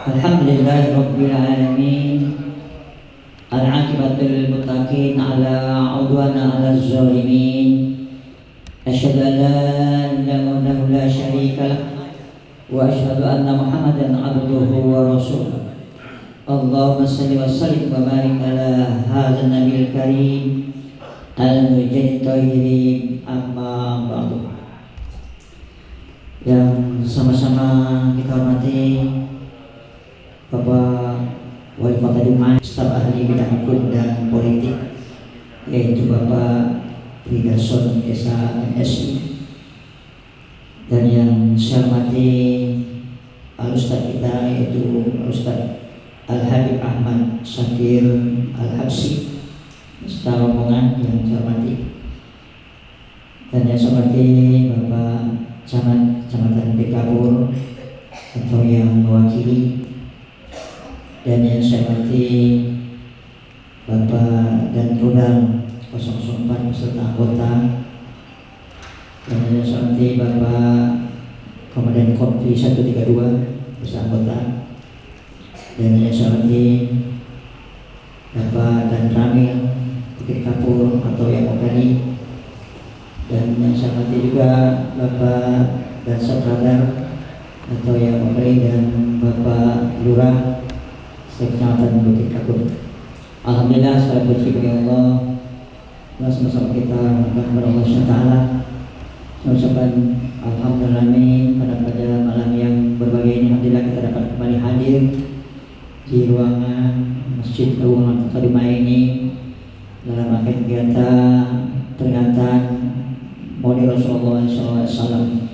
Alhamdulillahirrabbilalamin. Al-aqibatul lil muttaqin ala udwana ala zalimin. Asyhadu an la ilaha illallah la syarika lah wa asyhadu anna Muhammadan abduhu wa rasuluh. Allahumma shalli wa sallim wa barik ala hadzal nabiyil karim al-mujahid tahirin, amma ba'du. Yang sama-sama kita hormati Bapak Wali Kota Dumai, staf ahli bidang hukum dan politik, yaitu Bapak Widarson SMSI, dan yang saya hormati Al-Ustaz kita, yaitu Al-Ustaz Al-Habib Ahmad Syakir Al-Habsi, staf rombongan yang saya hormati, dan yang saya hormati Bapak Kecamatan Bekabur atau yang mewakili, dan yang saya hormati Bapak dan Rudal 004 beserta anggota, dan yang saya hormati Bapak Komandan Kompi 132 beserta anggota, dan yang saya hormati Bapak dan Ramil Bukit Kapur atau yang Okani, dan yang saya hormati juga Bapak dan Sekradar atau yang Okani, dan Bapak Lurah Kecamatan Bukit Kapur. Alhamdulillah, segala puji bagi Allah. Sama-sama kita kepada Allah SWT. Sama-sama alhamdulillah pada malam yang berbahagia ini, alhamdulillah kita dapat kembali hadir di ruangan Masjid Agung Kota Dumai ini dalam rangkaian kegiatan peringatan Maulid Rasulullah SAW.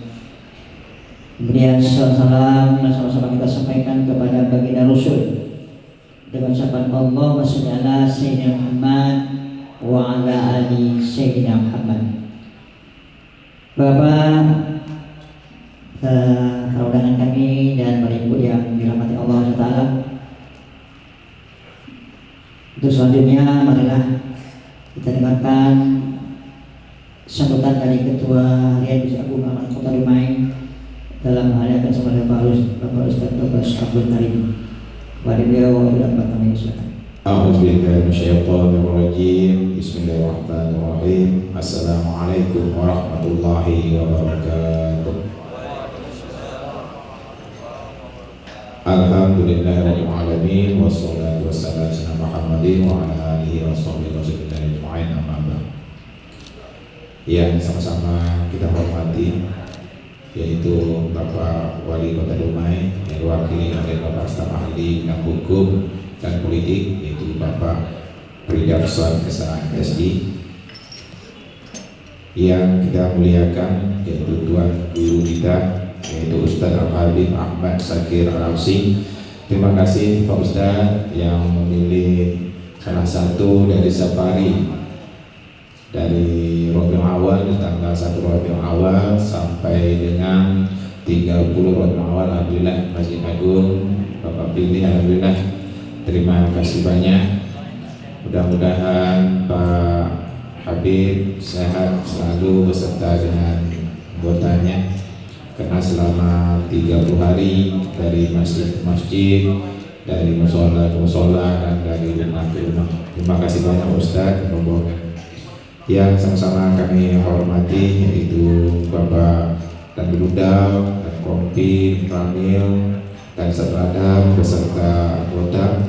Kemudian salam sama-sama kita sampaikan kepada baginda Rasul dengan ucapan Allahumma shalli ala Sayyidina Muhammad wa ala ali Sayyidina Muhammad. Bapak, undangan kami dan para ibu yang dirahmati Allah SWT, untuk selanjutnya marilah kita dengarkan sambutan dari Ketua Harian Masjid Agung Kota Dumai dalam hal yang akan sama Bapak Ustaz Dr. Abdul Karim. Kepada beliau dan kami silakan. A'udzubillahi minasyaitonirrajim. Bismillahirrahmanirrahim. Assalamualaikum warahmatullahi wabarakatuh. Alhamdulillahirabbil alamin, wassalatu wassalamu ala Muhammadin wa ala alihi washabihi ajma'in, amma ba'd. Yang sama-sama kita hormati yaitu Bapak Wali Kota Dumai yang diwakili oleh Bapak staf ahli bidang hukum dan politik, yaitu Bapak Widarson SMSI, yang kita muliakan yaitu Tuan Guru kita yaitu Ustaz Al-Habib Ahmad Syakir Al-Habsi. Terima kasih Pak Ustaz yang memilih salah satu dari safari dari Rabiul Awal, tanggal 1 Rabiul Awal sampai dengan 30 Rabiul Awal. Alhamdulillah Masjid Agung Bapak pilih, alhamdulillah. Terima kasih banyak. Mudah-mudahan Pak Habib sehat selalu beserta dengan anggotanya, karena selama 30 hari dari masjid ke masjid, dari musola ke musola, dan dari rumah ke rumah. Terima kasih banyak Ustaz rombongan. Yang sama-sama kami hormati yaitu Bapak dan Rudal dan Kompi, Ramil, dan sekretariat beserta anggota.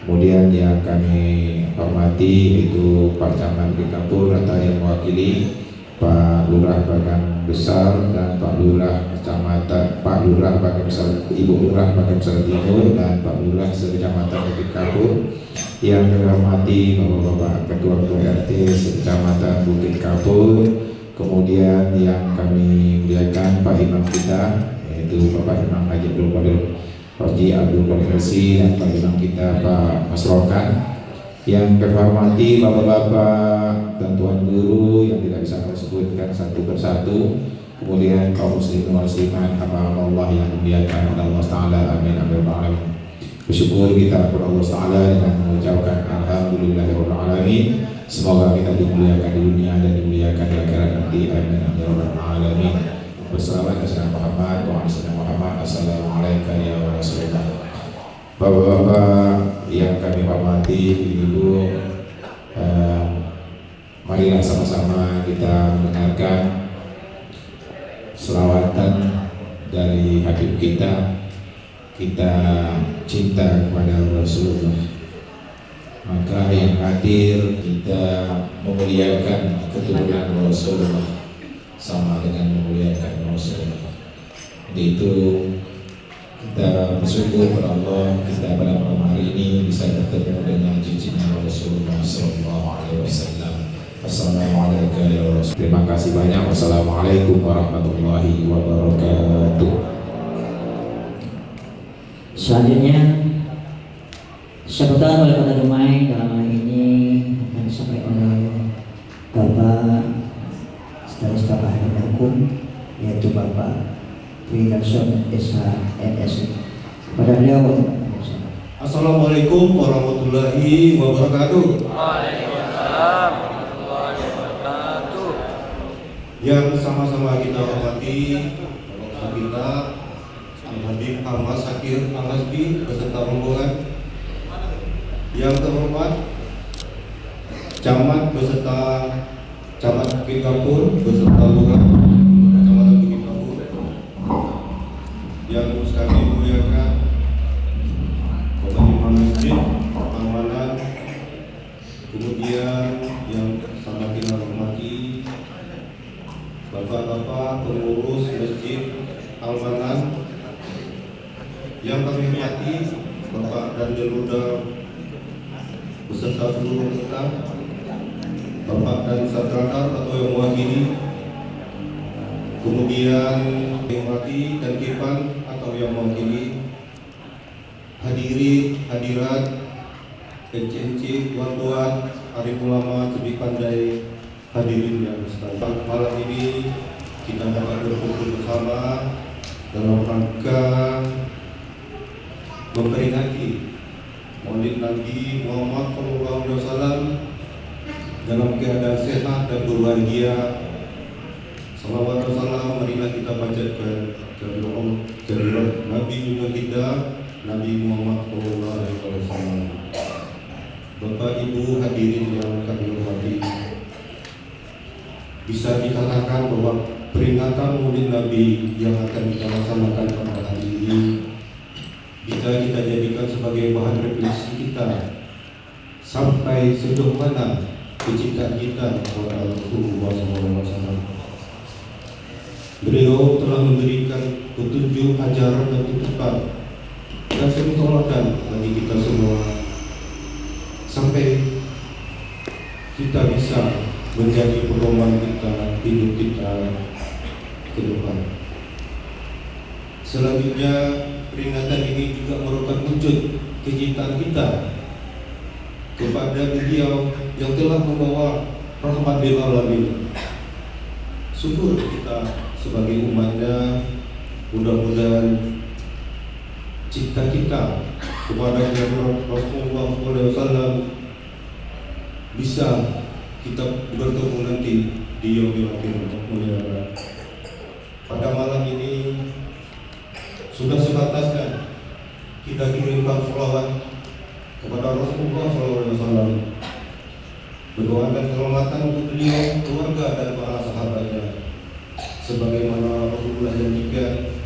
Kemudian yang kami hormati yaitu Pak Camat Kapur atau yang mewakili Pak Lurah Bagan Besar dan Pak Lurah Kecamatan, Pak Lurah Bagan Besar, Ibu Lurah Bagan Besar Timur dan Pak Lurah Sekecamatan Bukit Kapur. Yang kami hormati Bapak-bapak Ketua-Ketua RT Sekecamatan Bukit Kapur. Kemudian yang kami muliakan Pak Imam kita yaitu Bapak Imam Haji Abdul Qadir Haji Abdul Qadir Resi dan Pak Imam kita Pak Mas Rokan. Yang kami hormati bapak-bapak dan tuan guru yang tidak bisa kami sebutkan satu persatu. Kemudian kaum muslimin wal muslimat Allah yang dimuliakan oleh Allah Taala, amin amin alamin. Bersyukur kita kepada Allah Taala dengan mengucapkan alhamdulillahirabbil alamin. Semoga kita dimuliakan di dunia dan dimuliakan di akhirat nanti, amin amin alamin. Wassalatu wassalamu Muhammad wa ala Muhammad. Assalamualaikum ya Rasulullah. Bapak-bapak yang kami hormati, ibu, marilah sama-sama kita mendengarkan selawatan dari Habib kita. Kita cinta kepada Rasulullah, maka yang hadir kita memuliakan keturunan Rasulullah sama dengan memuliakan Rasulullah. Jadi itu kita bersyukur kepada Allah kita pada malam hari ini bisa bertemu dengan junjungan Rasulullah SAW. Assalamualaikum ya Rasul. Terima kasih banyak. Wassalamualaikum warahmatullahi wabarakatuh. Selanjutnya sambutan oleh Kota Dumai dalam hal ini akan disampaikan oleh Bapak Sekretaris Bapak Ahli Hukum yaitu Bapak Wilson SHMS. Kepada beliau. Assalamualaikum warahmatullahi wabarakatuh. Waalaikumsalam warahmatullahi wabarakatuh. Yang sama-sama kita hormati kita Habib Ahmad Sakir Al-Hasbi beserta rombongan. Yang terhormat Camat beserta Camat Bukit Kapur beserta Lurah Kecamatan Bukit Kapur. Yang kami muliakan Bapak Imam Masjid Amanah, kemudian yang sama kita hormati Bapak-bapak pengurus Masjid Al-Manan, yang kami hormati Bapak dan Deluda beserta seluruh staf, Bapak dan Sekretariat atau yang mewakili, kemudian hormati dan Kipan atau yang mewakili, hadirin, hadirat, encik-encik, tuan-tuan, arif ulama, cerdik pandai, hadirin yang sekalian. Malam ini kita dapat berkumpul bersama dalam rangka memperingati Maulid Nabi Muhammad SAW dalam keadaan sehat dan berbahagia. Salawat dan salam marilah kita panjatkan kepada Nabi kita Nabi Muhammad SAW. Bapak Ibu hadirin yang kami hormati, bisa dikatakan bahwa peringatan Maulid Nabi yang akan kita laksanakan pada hari ini bisa kita jadikan sebagai bahan refleksi kita sampai sejauh mana kecintaan kita kepada Rasulullah SAW. Beliau telah memberikan petunjuk, ajaran dan tuntutan dan teladan bagi kita semua sampai kita bisa menjadi pedoman kita, hidup kita ke depan. Selanjutnya peringatan ini juga merupakan wujud kecintaan kita kepada beliau yang telah membawa rahmat lil alamin. Syukur kita sebagai umatnya, mudah-mudahan cinta kita kepada Rasulullah SAW bisa kita bertemu nanti di yaumil akhir mulia. Pada malam ini sudah sebatasnya kita kirimkan sholawat kepada Rasulullah SAW, berdoakan keselamatan untuk beliau, keluarga dan para sahabatnya, sebagaimana Rasulullah janjikan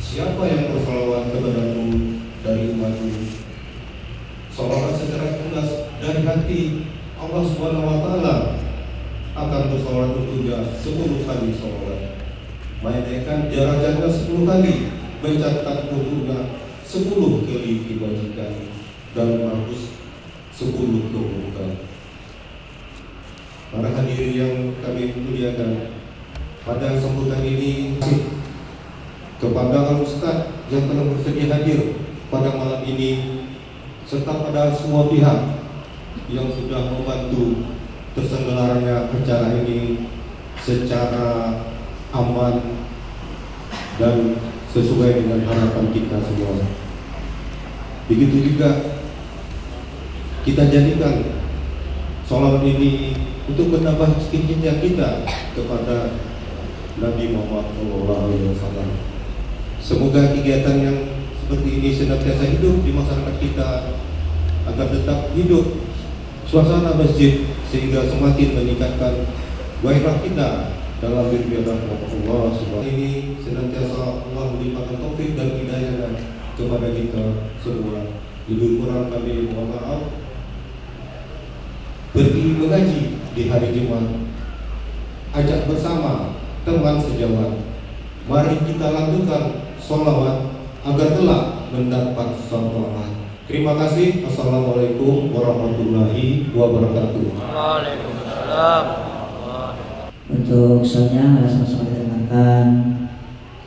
siapa yang bersalawat kepadamu dari umatmu? Salawat secara ikhlas dari hati, Allah Subhanahu wa Ta'ala akan bersalawat untuknya 10 kali salawat. Menaikkan derajatnya 10 kali, mencatat untuknya 10 kali kebajikan dan menghapus 10 keburukan. Para hadirin yang kami muliakan, pada sambutan ini kepada Al-Ustaz yang telah bersedia hadir pada malam ini, serta pada semua pihak yang sudah membantu terselenggaranya acara ini secara aman dan sesuai dengan harapan kita semua. Begitu juga kita jadikan sholawat ini untuk menambah cinta kita kepada Nabi Muhammad SAW. Semoga kegiatan yang seperti ini senantiasa hidup di masyarakat kita, agar tetap hidup suasana masjid sehingga semakin meningkatkan gairah kita dalam beribadah kepada Allah Subhanahu. Ini senantiasa Allah melimpahkan taufik dan hidayah kepada kita semua. Lebih kurang kami mohon maaf. Pergi mengaji di hari Jumat, ajak bersama teman sejawat. Mari kita lakukan sholawat agar kelak mendapat syafaat. Terima kasih. Assalamualaikum warahmatullahi wabarakatuh. Waalaikumsalam. Untuk selanjutnya sama-sama kita dengarkan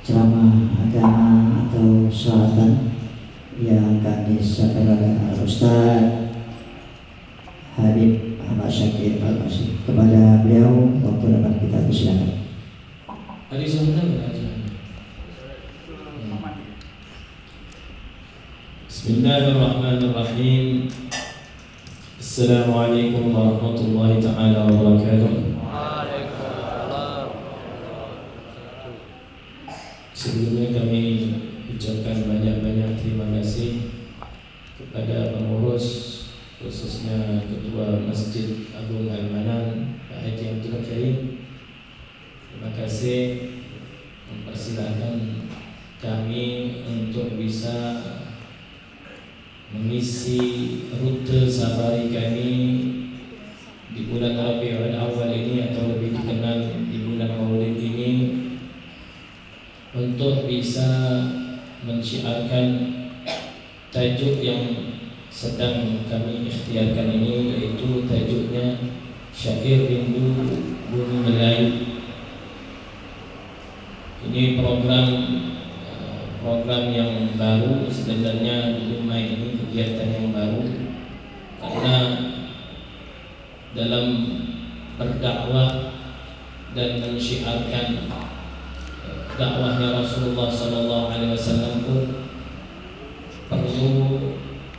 ceramah agama atau sholawatan yang akan disampaikan oleh Al-Ustaz Habib Ahmad Syakir Al-Masih. Kepada beliau, waktu dapat kita persilakan. Hari sebentar. Bismillahirrahmanirrahim. Assalamualaikum warahmatullahi taala wabarakatuh. Waalaikumsalam. Sebelumnya kami ucapkan banyak-banyak terima kasih kepada pengurus, khususnya Ketua Masjid Agung Al-Manan, Pak Haji Abdul Karim. Terima kasih mempersilahkan kami untuk bisa mengisi rute safari kami di bulan Rabiul Awal ini, atau lebih dikenal di bulan Maulid ini, untuk bisa mensyiarkan tajuk yang sedang kami ikhtiarkan ini, yaitu tajuknya Syair Rindu Bumi Melayu. Ini program yang baru sebenarnya di rumah ini, kegiatan yang baru, karena dalam berdakwah dan mensyiarkan dakwahnya Rasulullah SAW pun perlu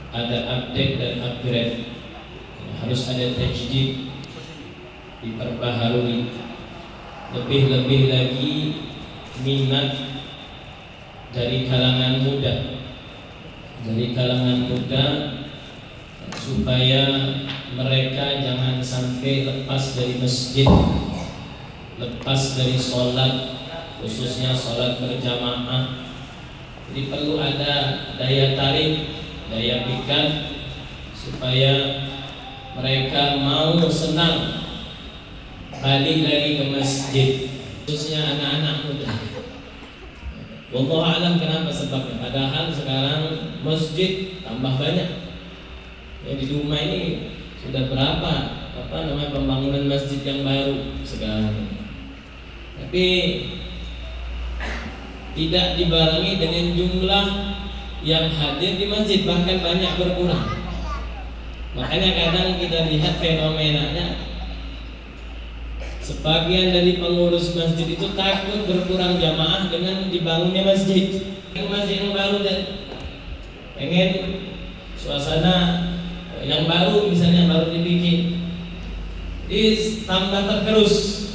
ada update dan upgrade, harus ada tajdid, diperbaharui, lebih-lebih lagi minat dari kalangan muda, supaya mereka jangan sampai lepas dari masjid, lepas dari sholat, khususnya sholat berjamaah. Jadi perlu ada daya tarik, daya pikat, supaya mereka mau senang balik lagi ke masjid, khususnya anak-anak muda. Wallahu a'lam kenapa sebabnya. Padahal sekarang masjid tambah banyak. Ya, di rumah ini sudah berapa pembangunan masjid yang baru sekarang ini. Tapi tidak dibarengi dengan jumlah yang hadir di masjid, bahkan banyak berkurang. Makanya kadang kita lihat fenomenanya, sebagian dari pengurus masjid itu takut berkurang jamaah dengan dibangunnya masjid. Masjid yang baru dan pengen suasana yang baru, misalnya baru dibikin, tambah tergerus.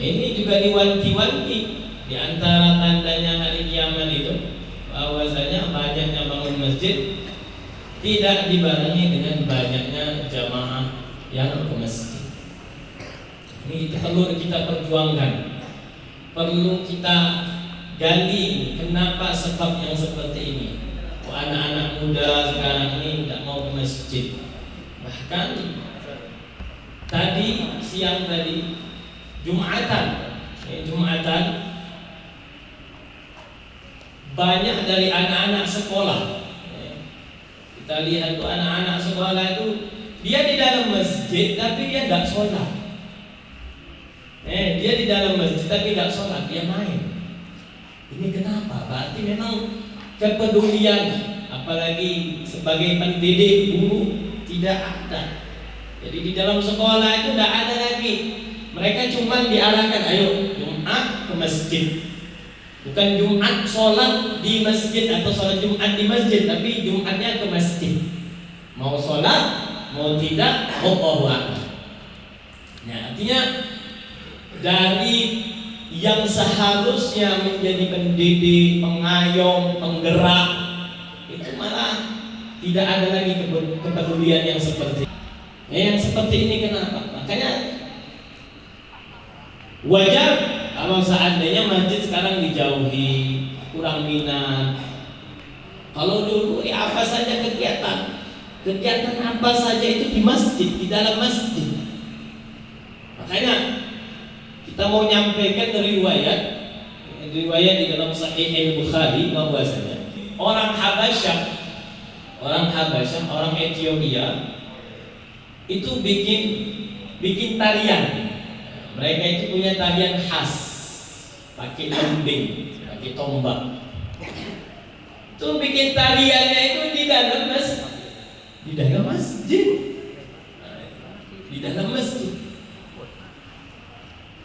Ini juga diwanti-wanti di antara tandanya hari kiamat itu, bahwasanya banyaknya bangun masjid tidak dibarengi dengan banyaknya jamaah yang ke masjid. Ini perlu kita perjuangkan, perlu kita gali kenapa sebab yang seperti ini. Anak-anak muda sekarang ini tidak mau ke masjid. Bahkan siang tadi Jumatan banyak dari anak-anak sekolah. Kita lihat tuh anak-anak sekolah itu dia di dalam masjid tapi dia tidak sholat. Dia di dalam masjid tapi tidak sholat, dia main. Ini kenapa? Berarti memang kepedulian, apalagi sebagai pendidik guru tidak ada. Jadi di dalam sekolah itu tidak ada lagi. Mereka cuma diarahkan, ayo Jumat ke masjid. Bukan Jumat sholat di masjid atau sholat Jumat di masjid, tapi Jumatnya ke masjid. Mau sholat, mau tidak, Allahu Akbar. Ya, artinya dari yang seharusnya menjadi pendidik, pengayom, penggerak, itu malah tidak ada lagi kepedulian yang seperti ini. Yang seperti ini kenapa? Makanya wajar kalau seandainya masjid sekarang dijauhi, kurang minat. Kalau dulu apa saja kegiatan apa saja itu di masjid, di dalam masjid. Makanya kita mau nyampaikan riwayat di dalam Sahih Al-Bukhari bahwasanya orang Habasyah, orang Ethiopia itu bikin tarian. Mereka itu punya tarian khas, pakai lembing, pakai tombak. Itu bikin tariannya itu di dalam masjid.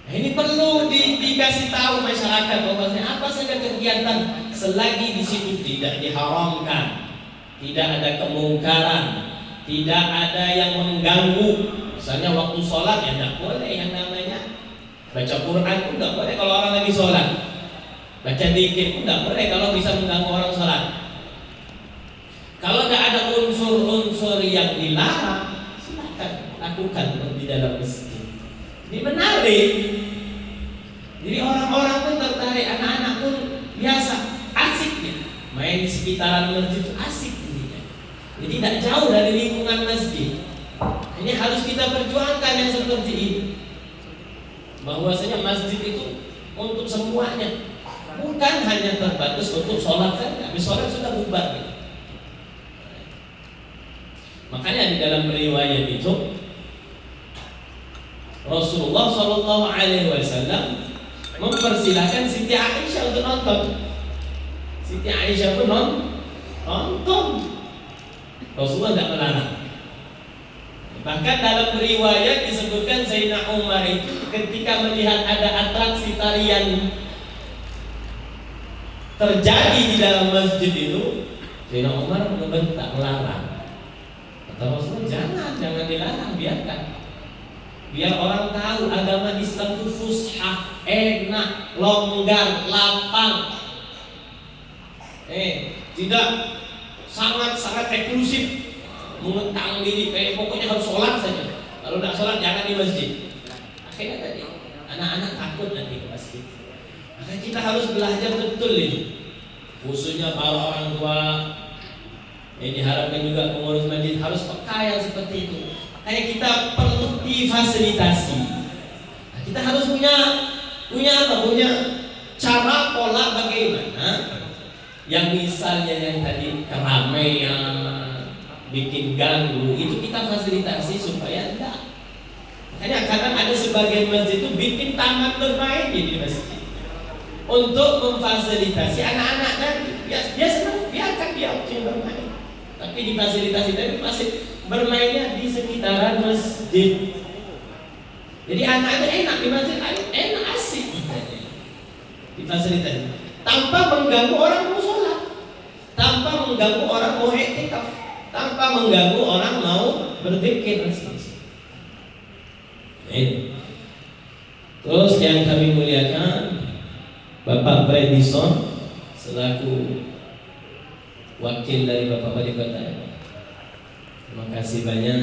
Nah, ini perlu dikasih tahu masyarakat bahwasanya apa saja kegiatan selagi di situ tidak diharamkan, tidak ada kemungkaran, tidak ada yang mengganggu. Misalnya waktu sholat ya tidak boleh yang namanya baca Quran pun tidak boleh kalau orang lagi sholat. Baca dzikir pun tidak boleh kalau bisa mengganggu orang sholat. Kalau tidak ada unsur-unsur yang dilarang, silakan lakukan di dalam masjid. Ini menarik. Jadi orang-orang pun tertarik, anak-anak pun biasa, asik ya. Main di sekitaran masjid itu asik jadinya. Jadi tidak jauh dari lingkungan masjid. Ini harus kita perjuangkan yang seperti ini. Bahwasanya masjid itu untuk semuanya, bukan hanya terbatas untuk sholat saja. Habis sholat sudah bubar. Gitu. Makanya di dalam riwayat itu Rasulullah SAW mempersilahkan Siti Aisyah untuk nonton. Siti Aisyah pun nonton. Rasulullah tidak melarang. Bahkan dalam riwayat disebutkan Sayyidina Umar itu ketika melihat ada atraksi tarian terjadi di dalam masjid itu, Sayyidina Umar membentak, melarang. Kata Rasulullah, jangan dilarang, biarkan. Biar orang tahu agama Islam itu fushah, enak, longgar, lapang. Tidak sangat eksklusif, menentang diri kayak pokoknya harus sholat saja. Kalau tidak sholat jangan di masjid. Akhirnya tadi anak-anak takut nanti ke masjid. Maka kita harus belajar betul ini, khususnya para orang tua. Ini diharapkan juga pengurus masjid harus peka yang seperti itu. Kayak kita perlu difasilitasi. Nah, kita harus punya cara pola bagaimana yang misalnya yang tadi keramaian bikin ganggu itu kita fasilitasi supaya tidak. Makanya kadang ada sebagian masjid itu bikin taman bermain di masjid untuk memfasilitasi anak-anak tadi. Dia senang, biarkan dia opsi bermain. Tapi difasilitasi tadi masih bermainnya di sekitaran masjid. Jadi anak-anak enak di masjid, enak asik difasilitasi tanpa mengganggu orang mau sholat, tanpa mengganggu orang mau i'tikaf, tanpa mengganggu orang mau berzikir. Terus yang kami muliakan Bapak Fredison selaku wakil dari Bapak Wali Kota. Terima kasih banyak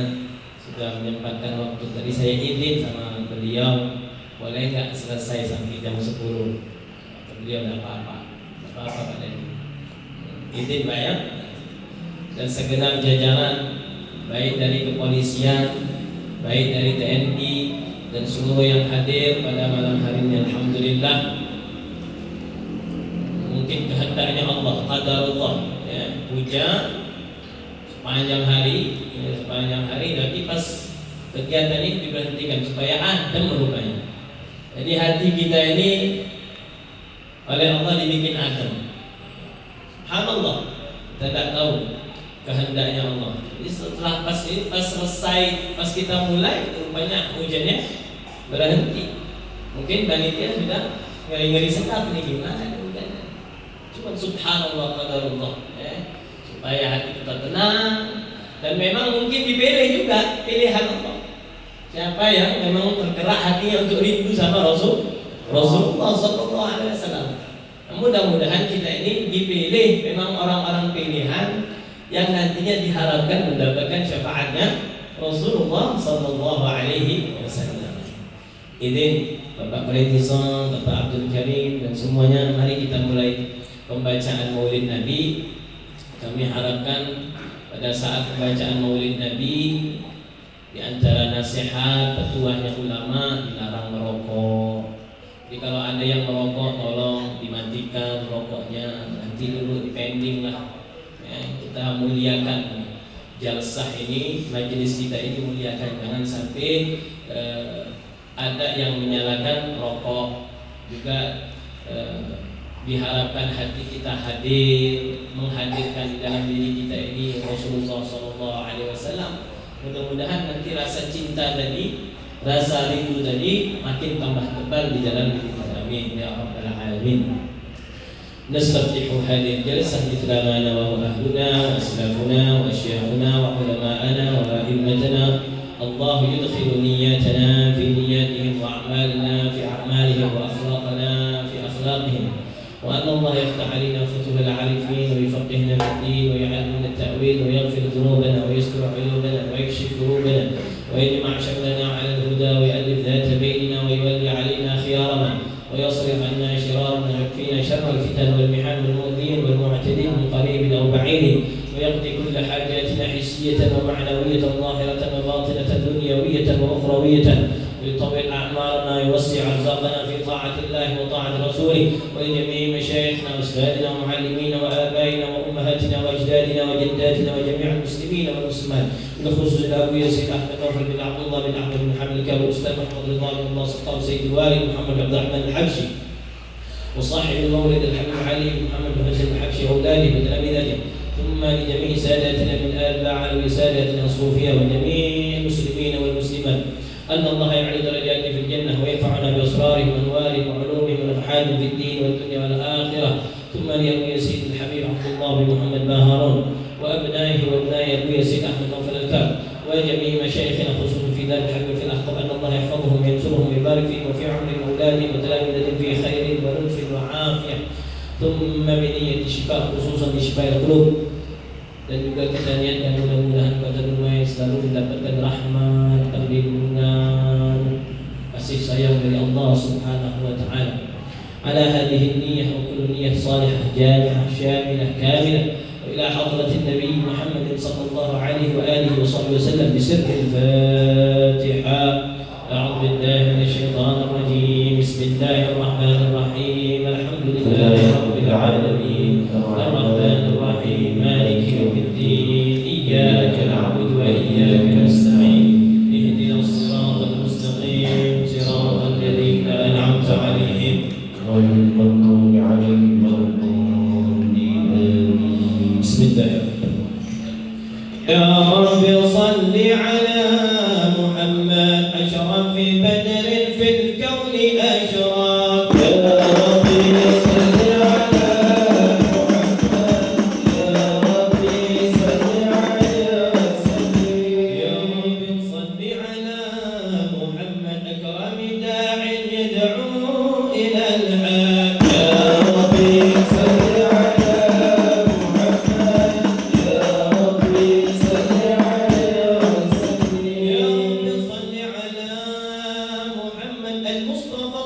sudah menyempatkan waktu. Tadi saya izin sama beliau, boleh nggak selesai sampai jam 10. beliau tidak apa-apa padanya. Izin Pak ya. Dan segenap jajaran baik dari kepolisian, baik dari TNI dan seluruh yang hadir pada malam hari ini, alhamdulillah. Mungkin kehendaknya Allah, qadarullah ya, hujan sepanjang hari, tapi pas kegiatan ini diberhentikan supaya adem rupanya. Jadi hati kita ini oleh Allah dibikin adem. Subhanallah, kita tidak tahu kehendaknya Allah. Jadi setelah pas selesai, pas kita mulai, rupanya hujannya berhenti. Mungkin panitia sudah ngeri-ngeri sekali nih, gimana hujannya. Cuma subhanallah qadarullah ya, supaya hati kita tenang. Dan memang mungkin dipilih juga pilihan Allah. Siapa yang memang tergerak hatinya untuk rindu sama Rasulullah sallallahu alaihi wasallam. Mudah-mudahan kita ini dipilih memang orang-orang pilihan yang nantinya diharapkan mendapatkan syafaatnya Rasulullah sallallahu alaihi wasallam. Ini Bapak Presiden, Bapak Abdul Karim dan semuanya, mari kita mulai pembacaan Maulid Nabi. Kami harapkan pada saat pembacaan Maulid Nabi, di antara nasihat petuahnya ulama, dilarang merokok. Jadi kalau ada yang merokok, tolong dimatikan rokoknya, nanti dulu dipending lah ya, kita muliakan jalsah ini, majelis kita ini muliakan. Jangan sampai ada yang menyalakan rokok. Juga diharapkan hati kita hadir, menghadirkan di dalam diri kita ini Rasulullah SAW. Mudah-mudahan nanti rasa cinta tadi, rasa rindu tadi makin tambah tebal di dalam diri kita. Amin ya rabbal alamin. Nastaftihu hadhihi al-jalsah mithla ma nawahu ahluna wa aslafuna wa asyakhuna wa ulama'ana wa a'immatana. Allah yudkhilu niyyatana fi niyyatihim wa a'malina fi a'malihim wa akhlaqana fi akhlaqihim. وأن الله يفتح علينا فتوح العارفين ويفقهنا في الدين ويعلمنا التأويل ويغفر ذنوبنا ويستر عيوبنا ويكشف كروبنا ويجمع شملنا على الهدى ويؤلف ذات بيننا ويولي علينا خيارنا ويصرف عنا شرارنا ويكفينا شر الفتن والمحن والمؤذين والمعتدين من قريب أو بعيد ويقضي كل حاجاتنا حسية ومعنوية ظاهرة وباطنة دنيوية وأخروية ويطول أعمارنا ويوسع أرزاقنا في طاعة الله وطاعة رسوله. ولجميع مشايخنا وأستاذنا ومعلمينا وآبائنا وأمهاتنا وأجدادنا وجداتنا وجميع المسلمين والمسلمات، بخصوص الأبو سيد أحمد نوفل بن عبد الله بن أحمد بن حمد والأستاذ محمد رضوان بن الله سلطان سيد الوالي محمد عبد الرحمن الحبشي وصاحب المولد الحبيب علي بن محمد بن حسين الحبشي وأولاده وتلامذته، ثم لجميع ساداتنا من آل باعل وساداتنا الصوفية وجميع المسلمين والمسلمات أن الله يعلي درجاتنا في الجنة وينفعنا بأسرارهم وأنوارهم وعلومهم ونفحاتهم في الدين والدنيا والآخرة. ثم لأبي سيد الحبيب عبد الله بن محمد باهارون وأبنائه وأبناء أبي سيد أحمد نوفل الكاب وجميع مشايخنا خصوصا في دار الحبيب في الأخطب، أن الله يحفظهم وينصرهم ويبارك فيهم وفي عمرهم وأولادهم وتلامذتهم في خير ولطف وعافية. ثم بنية الشفاء خصوصا لشفاء القلوب. Dan juga kita niatkan mudah-mudahan pada rumah selalu mendapatkan rahmat, perlindungan, kasih sayang dari Allah Subhanahu wa taala. Ala hadhihi niyyah wa kullu niyyah salihah jami'ah syamilah kamilah wa ila hadratin Nabi Muhammad sallallahu alaihi wa alihi wa sahbihi wasallam bi sirril Fatiha. A'udzu billahi minasy syaithanir rajim. Bismillahirrahmanirrahim. Alhamdulillahi rabbil alamin. Arrahmanir rahim. Maliki yaumiddin. Iyyaka na'budu wa iyyaka nasta'in. Ihdinas siratal mustaqim. Siratal ladzina an'amta 'alaihim ghairil maghdubi 'alaihim waladdallin. Bismillahirrahmanirrahim. Ya Rabbi shalli 'ala Muhammad ashrafi badrin fil kauni ashraq. Ya Rabbi shalli 'ala Muhammad. Ya Rabbi shalli 'ala sallim. Ya Rabbi shalli 'ala Muhammad akrami da'in yad'u ila al-haq. Ya Rabbi shalli 'ala Muhammad. Ya Rabbi shalli 'ala sallim. Ya Rabbi shalli 'ala Muhammad al-Mustafa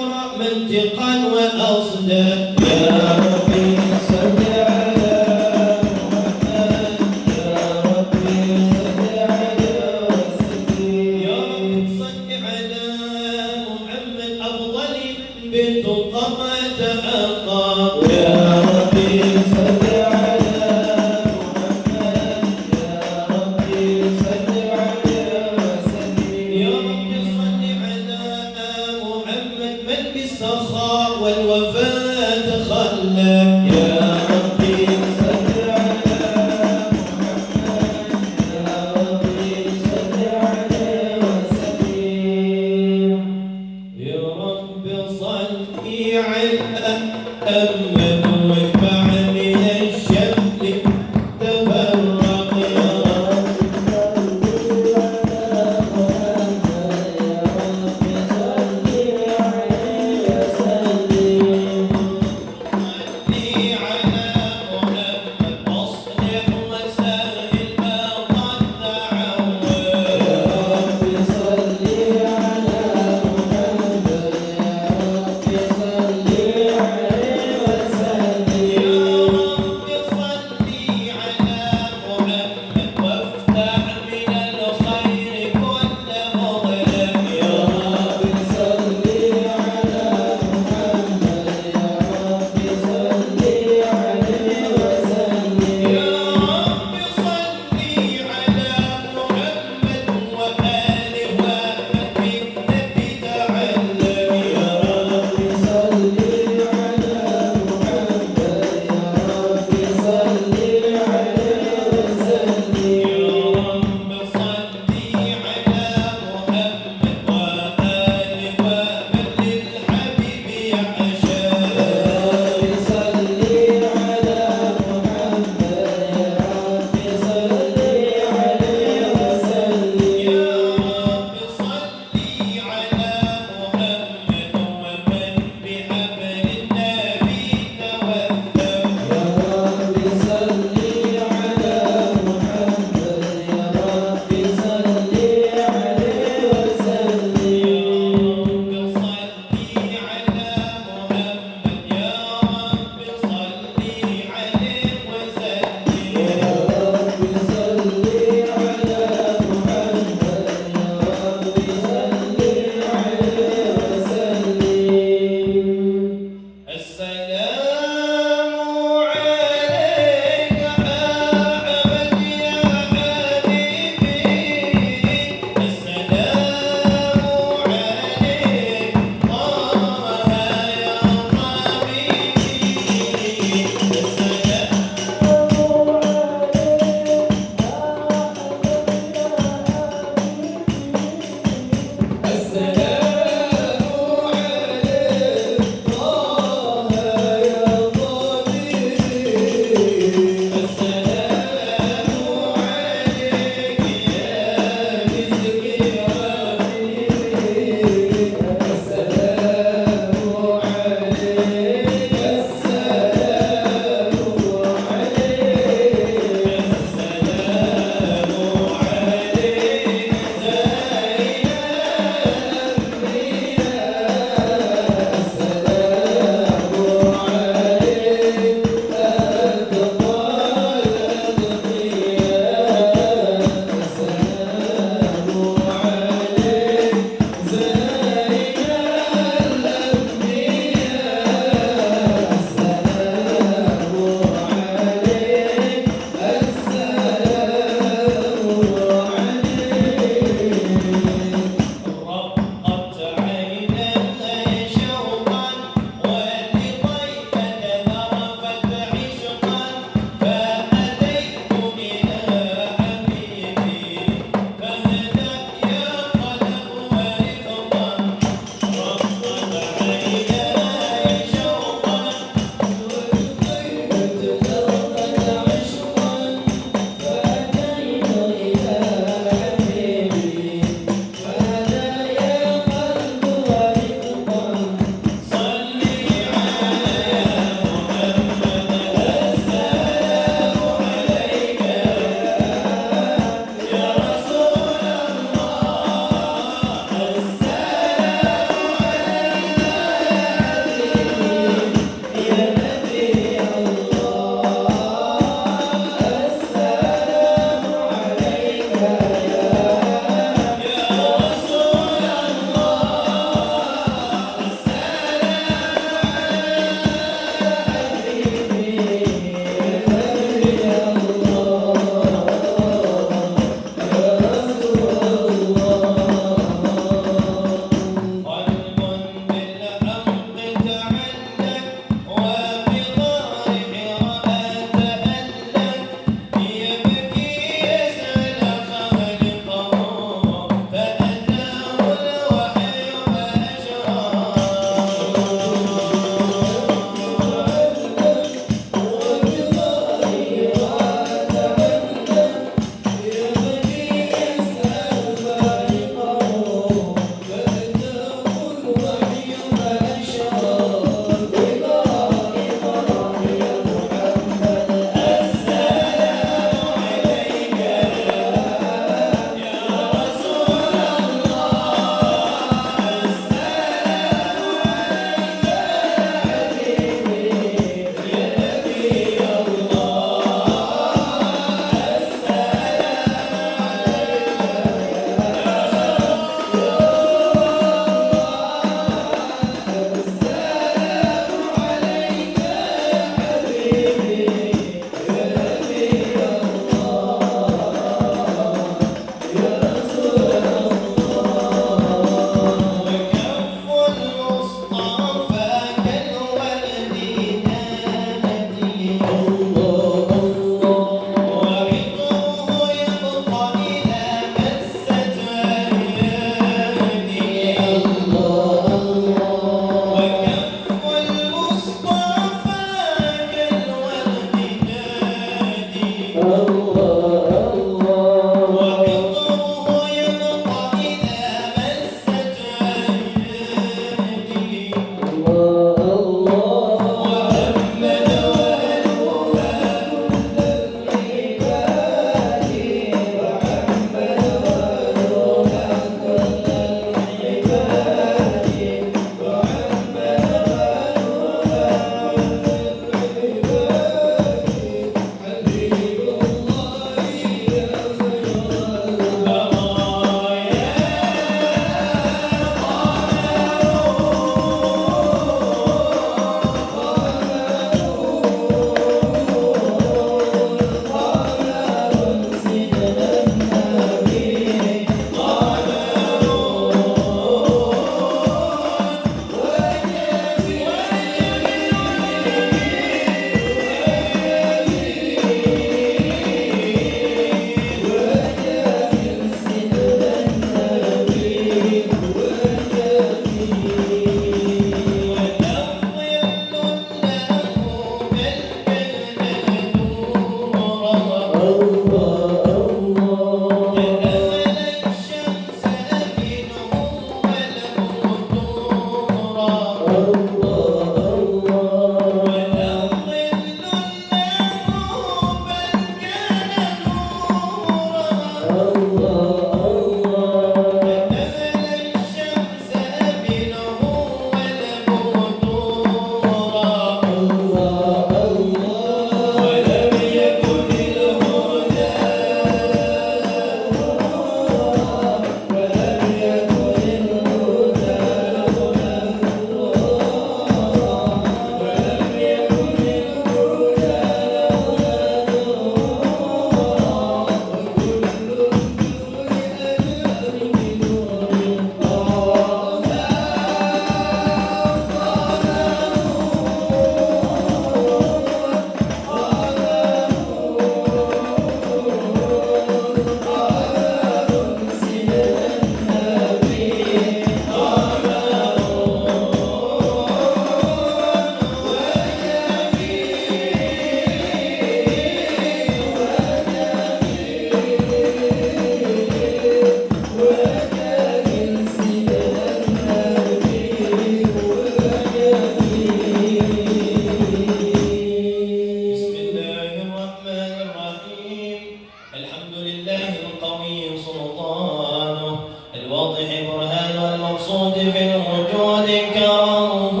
الحمد لله القوي سلطانه الواضح برهانه المبسوط في الوجود كرمه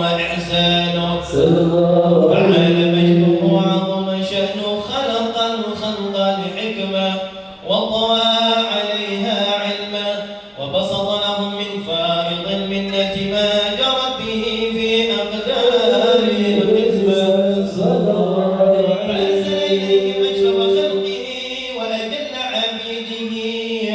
وإحسانه تعالى مجده وعظم شأنه خلق الخلق لحكمة وطوى عليها علما وبسط لهم من فائض المنة ما جرت به في أقداره القسمة فأرسل إليهم أشرف خلقه وأجل عبيده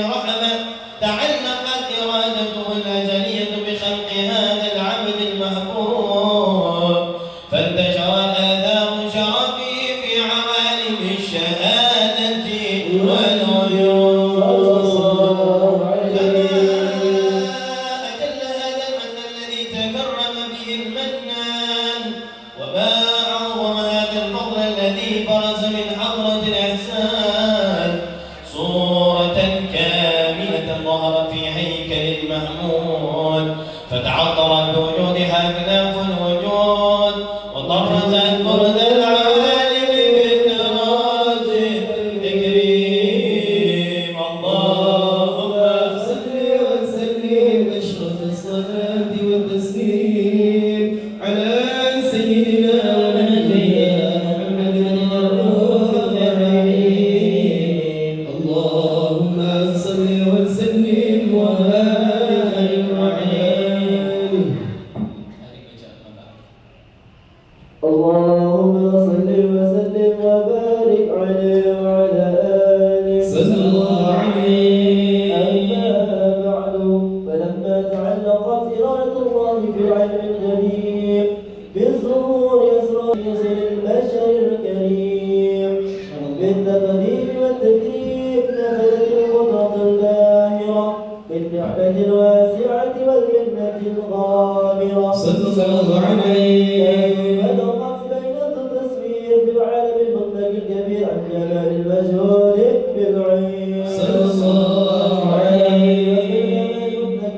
رحمة تعلقت إرادته الأزلية بخلق هذا العبد المحبوب فانتشر الآثار شرفه في عوالم الشهادة والعيون كما أجل هذا المن الذي تكرم به المنان وما أعظم هذا الفضل الذي برز من حضرة الإحسان صورة كاملة ظهرت في هيكل المحمود فتعطرت بوجودها أكناف الوجود وطرزت برد العوالم بالتراز تكريم اللهم صل وسلم أشرف الصلاة والتسليم على سيدنا ونبينا محمد الرؤوف الرحيم اللهم صل وسلم وبارك عليه اللهم صل وسلم وبارك عليه وعلى آله صلى الله عليه أما بعد فلما تعلقت إرادة الله في العلم الجليل بظهور أسرار البشر الكريم بالتقديم والتكريم نفذت القدرة الباهرة بالنعمة الواسعة والمنة الغامرة صلى الله عليه فنقص بين التصوير في العالم المطلق الكبير عن جمال المجهول بالعين صلى الله عليه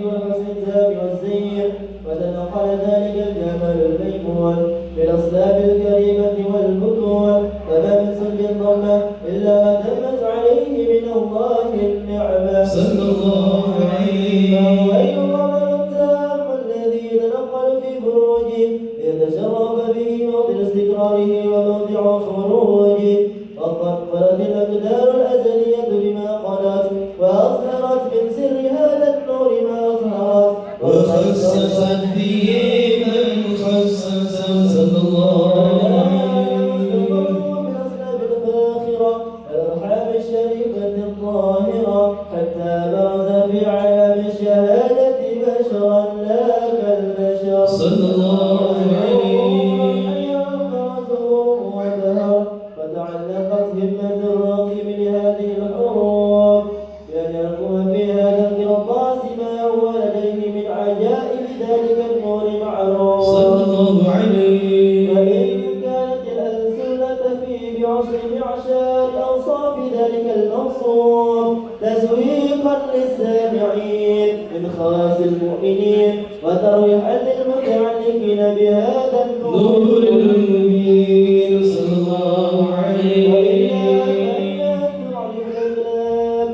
والحسن التام والزين وتنقل ذلك الجمال الميمون بالاصلاب الكريمه والبطون فما من سلب ضمه الا ما تمت عليه من الله النعمه صلى الله عليه فهو الضمن التام الذي يتنقل في فروجه يتشرف به موطن استقراره وموضع خروجه وقد قلت الأقدار الأزلية بما قلت وأظهرت من سر هذا النور ما أظهرت وخصصت به من خصص صلى الله عليه من أصلاب الفاخرة الأرحام الشريفة الطاهرة حتى برز في عالم الشهادة بشرا لا كالبشر صلى الله عليه فتعلقت همة الراقب لهذه الحروب بأن يرقم في هذا القرطاس ما هو لديه من عجائب ذلك النور معروف صلى الله عليه وإن كانت الألسنة فيه بعشر معشار أوصاف ذلك الموصوف تسويقا للسامعين من خواص المؤمنين وترويحا للمتعلقين بهذا نور المبين صلى الله عليه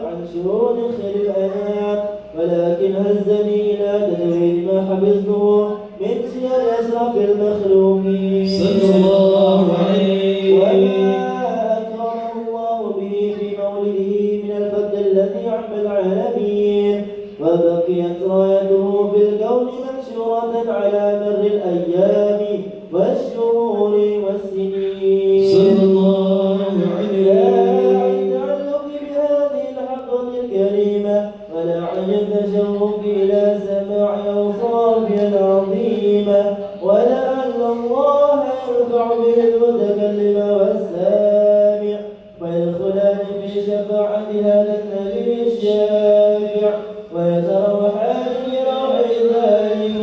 عن شرور خير الأنام ولكن هزني إلى تدوين ما حفظته من سير أسرف المخلوقين صلى الله عليه وما أكرمه الله به في مولده من الفضل الذي عم العالمين وبقيت رايته في الكون منشورة على مر الأيام والشهور والسنين صلى الله عليه التعلق بهذه الحقة الكريمة ولا عجب تشوق إلى سماع أوصافها العظيمة ولعل الله يرفع به المتكلم والسامع ويدخلان في شفاعة هذا النبي الشافع ويتروحان بروح ذلك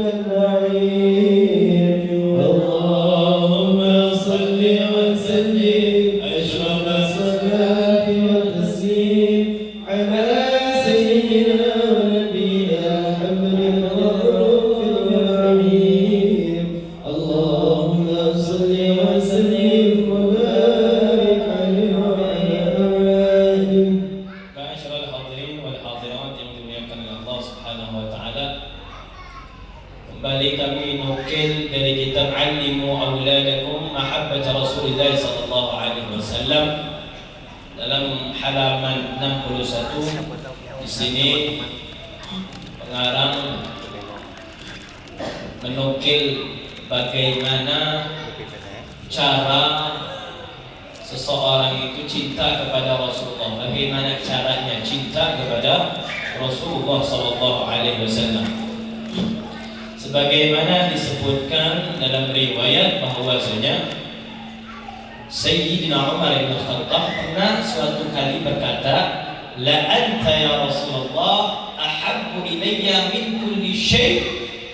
النعيم اللهم صل وسلم أشرف الصلاة والتسليم على سيدنا ونبينا محمد الرؤوف الرحيم اللهم صل وسلم وبارك عليه وعلى Kitab Allimu Auladakum Mahabbata Rasulullah sallallahu alaihi wasallam dalam halaman 61 di sini pengarang menukil bagaimana cara seseorang itu cinta kepada Rasulullah, bagaimana caranya cinta kepada Rasulullah sallallahu alaihi wasallam. Sebagaimana disebutkan dalam riwayat bahwasanya Sayyidina Umar bin Khattab pernah suatu kali berkata, "La anta ya Rasulullah ahabbu ilayya min kulli syai'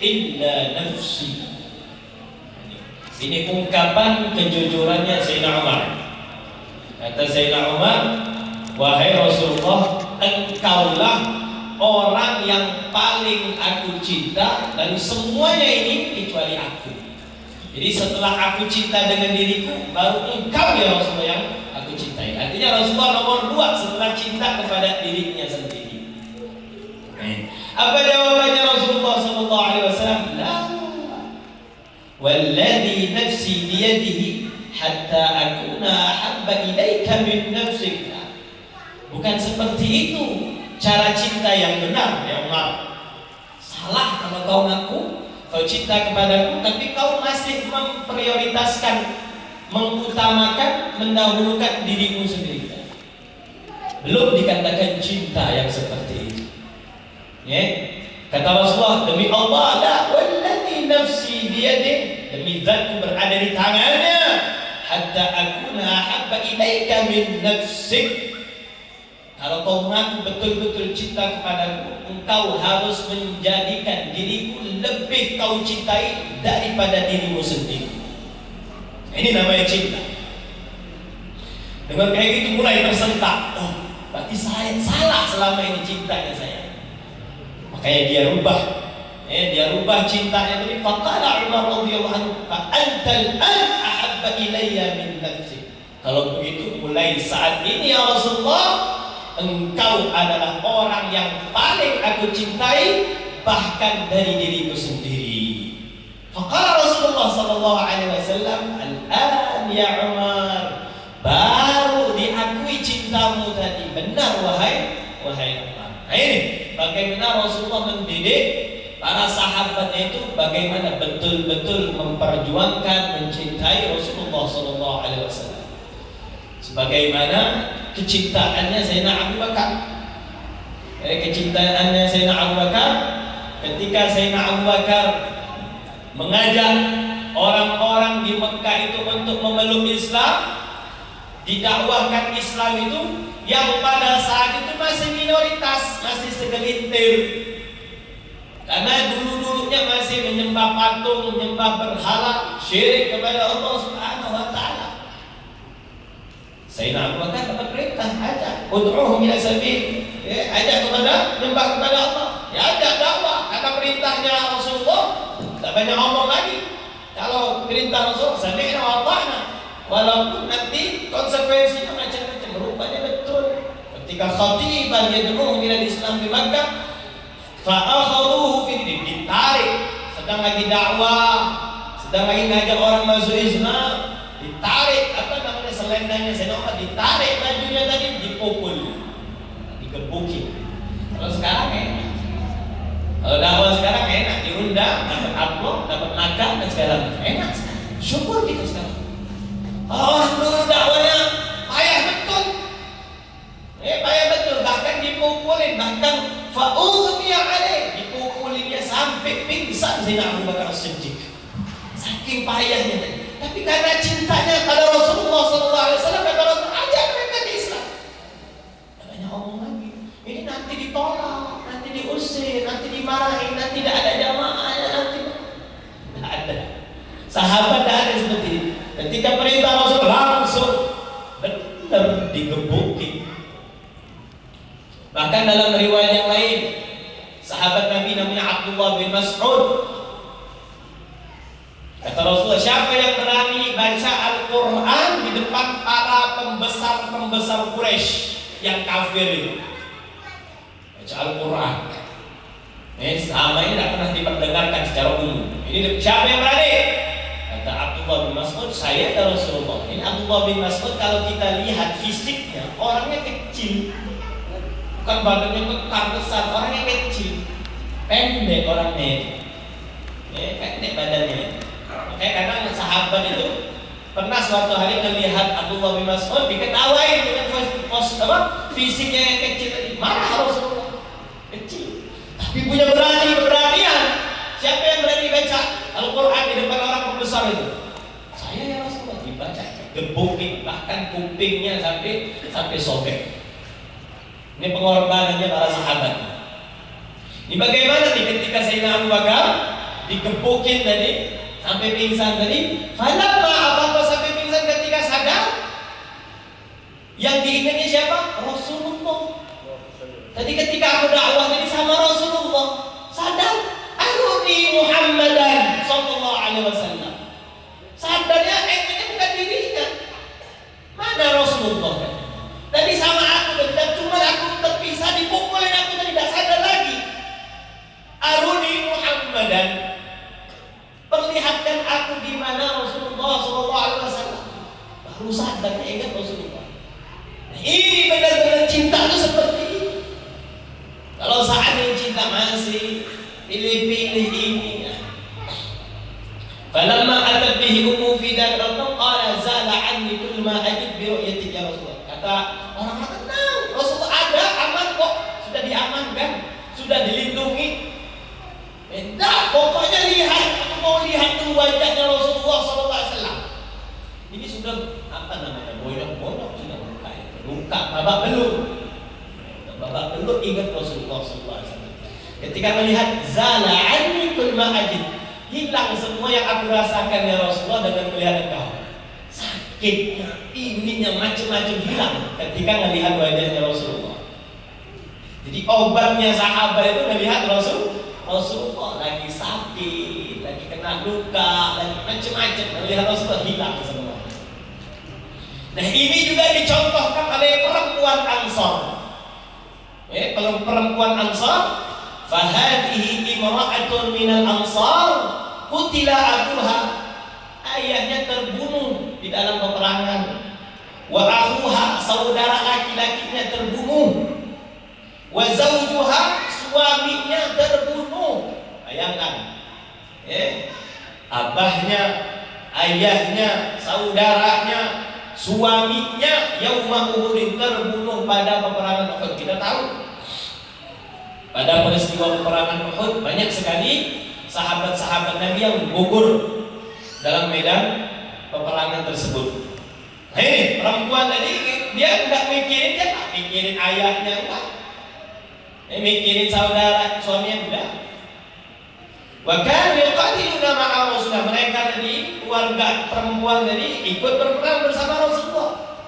illa nafsi." Ini ungkapan kejujurannya Sayyidina Umar. Kata Sayyidina Umar, "Wahai Rasulullah, engkaulah orang yang paling aku cinta dari semuanya ini kecuali aku. Jadi setelah aku cinta dengan diriku, baru engkau ya Rasulullah yang aku cintai." Artinya Rasulullah nomor 2 setelah cinta kepada dirinya sendiri. Apa jawabannya Rasulullah sallallahu alaihi wasallam? La, walladhi nafsi biyadihi hatta akuna ahabba ilaika min nafsik. Bukan seperti itu cara cinta yang benar ya Umar. Salah kalau kau ngaku kau cinta kepadaku, tapi kau masih memprioritaskan, mengutamakan, mendahulukan dirimu sendiri. Belum dikatakan cinta yang seperti itu. Ya, kata Rasulullah, demi Allah, la walladhi nafsi biyadih, demi zatku berada di tangannya, hatta akuna ahabba ilaika min nafsik. Kalau kau mengaku betul-betul cinta kepadaku, engkau harus menjadikan diriku lebih kau cintai daripada dirimu sendiri. Ini namanya cinta. Dengan kayak gitu mulai tersentak. Oh, berarti saya salah selama ini cintanya saya. Makanya dia rubah. Dia rubah cintanya tadi. Faqala Umar radhiyallahu anhu, fa antal an ahabba ilayya min nafsi. Kalau begitu mulai saat ini ya Rasulullah, engkau adalah orang yang paling aku cintai bahkan dari diriku sendiri. Faqala Rasulullah sallallahu alaihi wasallam, "Al-an ya Umar." Baru diakui cintamu tadi benar wahai Umar. Nah, ini bagaimana Rasulullah mendidik para sahabatnya itu bagaimana betul-betul memperjuangkan mencintai Rasulullah sallallahu alaihi wasallam. Sebagaimana kecintaannya Sayyidina Abu Bakar. Kecintaannya Sayyidina Abu Bakar ketika Sayyidina Abu Bakar mengajak orang-orang di Mekah itu untuk memeluk Islam, didakwahkan Islam itu yang pada saat itu masih minoritas, masih segelintir. Karena dulu-dulunya masih menyembah patung, menyembah berhala, syirik kepada Allah Subhanahu wa taala. Sayyidina Abu Bakar dapat perintah, ajak ud'uhum ila sabil, ajak kepada menyembah kepada Allah. Ya ajak dakwah, kata perintahnya Rasulullah, tak banyak ngomong lagi. Kalau perintah Rasul, sami'na wa ata'na, walaupun nanti konsekuensinya macam-macam. Rupanya betul. Ketika khatiban yad'uhum ila Islam di Makkah, fa'akhaduhu fi din, ditarik, sedang lagi dakwah, sedang lagi ngajak orang masuk Islam, ditarik selendangnya Sayyidina Umar, ditarik bajunya tadi, dipukul, digebukin. Kalau sekarang enak, kalau dakwah sekarang enak, diundang, dapat amplop, dapat makan dan segala macam, enak sekarang. Syukur kita sekarang. Oh, dulu dakwahnya payah betul, payah betul, bahkan dipukulin, bahkan fa'udhiya alaih, dipukulinnya sampai pingsan Sayyidina Abu Bakar As-Siddiq, saking payahnya tadi. Tapi karena cintanya pada Rasulullah SAW, kata Rasul, ajak mereka ke Islam. Banyak omong lagi. Ini nanti ditolak, nanti diusir, nanti dimarahin, nanti tidak ada jamaahnya, nanti tidak ada. Sahabat tidak ada seperti itu. Ketika perintah Rasul langsung benar digebukin. Bahkan dalam riwayat yang lain, sahabat Nabi namanya Abdullah bin Mas'ud, kata Rasulullah, siapa yang berani baca Al-Quran di depan para pembesar-pembesar Quraisy yang kafir itu, baca Al-Quran, selama ini tidak pernah diperdengarkan secara umum. Ini siapa yang berani? Abdullah bin Mas'ud, saya ya Rasulullah. Ini Abdullah bin Mas'ud kalau kita lihat fisiknya, orangnya kecil, bukan badannya besar, orangnya kecil, pendek orangnya, pendek badannya. Makanya kadang sahabat itu pernah suatu hari melihat Abdullah bin Mas'ud diketawain dengan fisiknya yang kecil tadi. Marah Rasulullah, kecil, tapi punya keberanian. Siapa yang berani baca Al-Quran di depan orang pembesar itu? Saya ya Rasulullah. Dibaca, gebukin, bahkan kupingnya sampai sobek. Ini pengorbanannya para sahabat. Ini bagaimana nih ketika Sayyidina Abu Bakar digebukin tadi sampai pingsan tadi? Falamma apa sampai pingsan ketika sadar? Yang diingatnya siapa? Rasulullah. Tadi ketika aku dakwah tadi sama Rasulullah, sadar. Aruni Muhammadan sallallahu alaihi wasallam. Sadarnya ini bukan dirinya. Mana Rasulullah? Tadi sama aku dan cuma aku terpisah dipukulin aku tadi tidak sadar lagi. Aruni Muhammadan. Perlihatkan aku di mana Rasulullah sallallahu alaihi wasallam. Baru sadarnya ingat Rasulullah. Nah, ini benar-benar cinta itu seperti ini. Kalau saat ini cinta masih pilih-pilih ini. Falamma atat bihi ummu fi dar al-qaum qala zala anni kullu ma ajid bi ru'yati ya Rasulullah. Kata orang-orang tenang, Rasulullah ada, aman kok, sudah diamankan, sudah dilindungi. Enggak, pokoknya lihat, aku mau lihat dulu wajahnya Rasulullah sallallahu alaihi wasallam. Ini sudah apa namanya? Boyok-boyok sudah luka, babak belur. Babak belur ingat Rasulullah sallallahu alaihi wasallam. Ketika melihat zala anni kullu ma ajid, hilang semua yang aku rasakan ya Rasulullah dengan melihat engkau. Sakitnya, ininya macam-macam hilang ketika melihat wajahnya Rasulullah. Jadi obatnya sahabat itu melihat Rasulullah lagi sakit, lagi kena luka, lagi macam-macam, melihat Rasulullah hilang semua. Nah ini juga dicontohkan oleh perempuan Ansar. Perempuan Ansar. Fahadihi imra'atun minal ansar qutila abuha, ayahnya terbunuh di dalam peperangan, wa akhuha, saudara laki-lakinya terbunuh, wa zawjuha, suaminya terbunuh. Bayangkan, abahnya, ayahnya, saudaranya, suaminya yauma Uhud terbunuh pada peperangan Uhud. Kita tahu pada peristiwa peperangan Uhud banyak sekali sahabat-sahabat Nabi yang gugur dalam medan peperangan tersebut. Nah ini perempuan tadi dia nggak mikirin, dia nggak mikirin ayahnya, enggak. Mikirin saudara, suaminya enggak. Wa kanu yuqatiluna ma'a Rasulullah. Mereka tadi keluarga perempuan tadi ikut berperang bersama Rasulullah.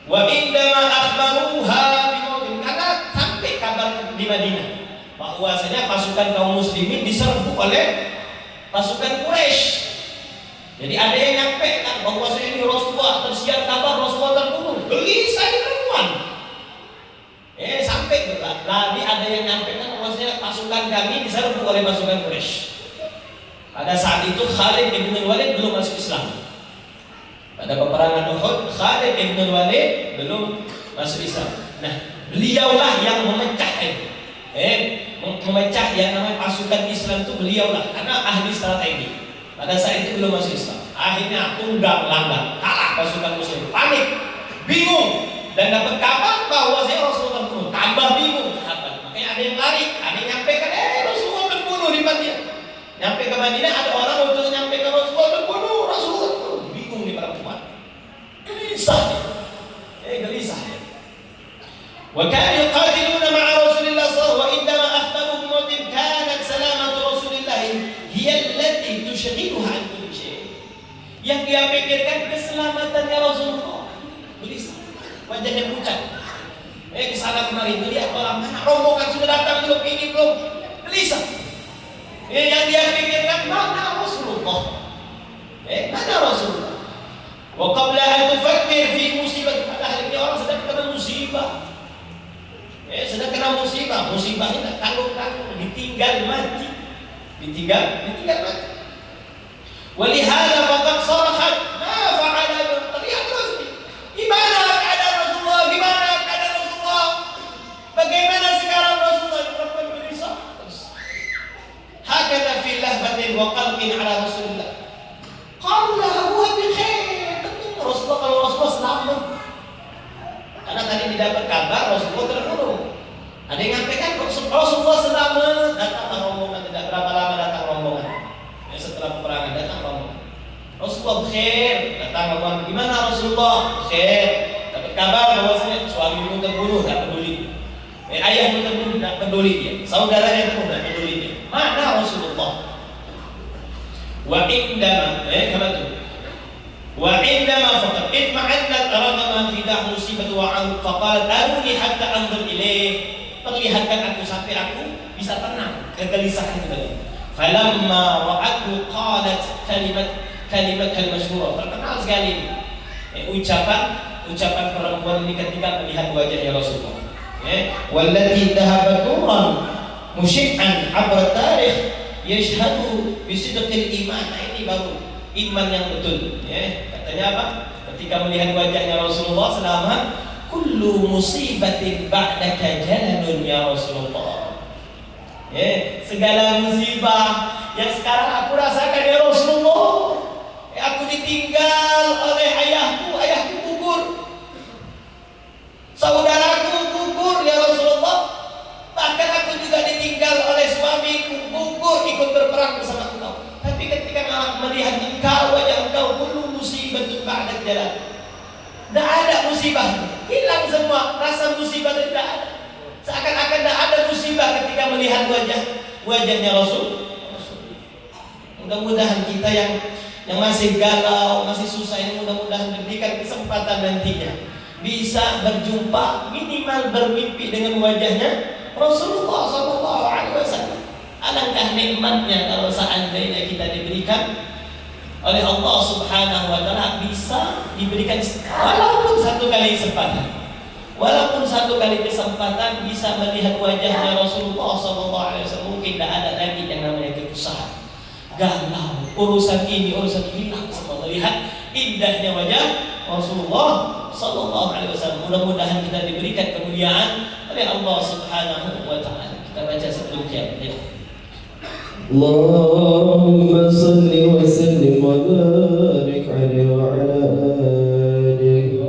Wa indama akhbaruha bimautin, karena sampai kabar di Madinah bahwasanya pasukan kaum muslimin diserbu oleh pasukan Quraisy. Jadi ada yang nyampe kan bahwasanya ini Rasulullah, tersiar kabar Rasulullah terbunuh. Gelisah ini perempuan. Sampai lagi ada yang nyampe kan bahwasanya pasukan kami diserbu oleh pasukan Quraisy. Pada saat itu Khalid bin Walid belum masuk Islam. Pada peperangan Uhud, Khalid bin Walid belum masuk Islam. Nah, beliaulah yang memecah memecah yang namanya pasukan Islam itu beliaulah, karena ahli strategi. Pada saat itu belum masuk Islam. Akhirnya tunggang langgang, kalah pasukan Muslim, panik, bingung, dan dapat kabar bahwa saya Rasulullah terbunuh. Tambah bingung, sahabat. Makanya ada yang lari, ada yang nyampaikan, Rasulullah terbunuh di Madinah. Nyampe ke Madinah, ada orang untuk nyampaikan Rasulullah terbunuh, Rasulullah terbunuh. Bingung nih perempuan, gelisah, gelisah. Wa kanu yuqatiluna ma'a Rasulillah sallallahu alaihi wasallam wa indama akhbaruhum mautin kanat salamatu Rasulillah hiya allati tushghiluha an kulli syai'. Yang dia pikirkan keselamatannya Rasulullah. Gelisah, wajahnya pucat. Kesana kemari melihat orang, mana rombongan sudah datang belum, ini belum, gelisah. Yang dia pikirkan mana Rasulullah, mana Rasulullah. Wa qabla an tufakkir fi musibah, padahal ini orang sedang kena musibah. Sedang kena musibah, musibahnya tak tanggung-tanggung, ditinggal mati. Walihada faqad sarahat ma fa'ala teriak terus. Gimana keadaan Rasulullah? Gimana keadaan Rasulullah? Bagaimana sekarang Rasulullah perempuan berbisa? Hakata fil lahbatin wa qalbin ala Rasulullah. Qalu lahu huwa bi khair. Rasulullah, kalau Rasulullah selamat. Karena tadi didapat kabar Rasulullah terbunuh. Ada yang mengatakan Rasulullah selamat. Datang rombongan, tidak berapa lama datang rombongan. Setelah peperangan datang rombongan. Rasulullah khair, datang rombongan. Gimana Rasulullah? Khair. Dapat kabar bahwasanya suamimu terbunuh, tak peduli. Ayahmu terbunuh, tak peduli dia. Saudaranya terbunuh, tak peduli dia. Mana Rasulullah? Wa indama, kama tu. Wa indama faqad itma'annat ragama fi dah musibah wa an faqalat aruni hatta anzur ilaih. Perlihatkan aku sampai aku bisa tenang kegelisahan itu tadi. Falamma ra'atu qalat kalimat al-masyhurah, terkenal sekali ucapan perempuan ini ketika melihat wajahnya Rasulullah. Wallati dhahabat nuran musyib'an 'abra tarikh yashhadu bi sidqil iman. Ini baru iman yang betul. Katanya apa? Ketika melihat wajahnya Rasulullah selamat, kullu musibatin ba'daka jalanun ya Rasulullah. Segala musibah yang sekarang aku rasakan ya Rasulullah. Aku ditinggal oleh ayahku gugur. Saudaraku gugur ya Rasulullah. Bahkan aku juga ditinggal oleh suamiku gugur ikut berperang bersama engkau. Tapi ketika melihat engkau, wajah engkau, kullu musibatin ba'daka jalan. Tidak ada musibah, hilang semua rasa musibah, tidak ada. Seakan-akan tidak ada musibah ketika melihat wajahnya Rasul. Mudah-mudahan kita yang masih galau, masih susah ini, mudah-mudahan diberikan kesempatan nantinya bisa berjumpa, minimal bermimpi dengan wajahnya Rasulullah SAW. Alangkah nikmatnya kalau seandainya kita diberikan oleh Allah Subhanahu wa taala bisa diberikan walaupun satu kali kesempatan bisa melihat wajahnya Rasulullah SAW. Mungkin tidak ada lagi yang namanya kesusahan, galau, urusan ini hilang semua melihat indahnya wajah Rasulullah SAW. Mudah-mudahan kita diberikan kemuliaan oleh Allah Subhanahu wa taala. Kita baca sebelum kiamat. اللهم صل وسلم وبارك عليه وعلى آله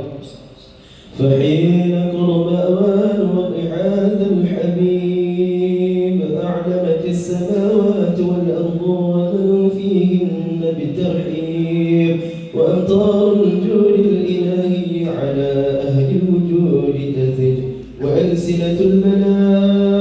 فحين قرب أوان وقعاد الحبيب أعلمت السماوات والأرض ومن فيهن بالترحيب وأمطار الجود الإلهي على أهل الوجود تزج وألسنة الملائكة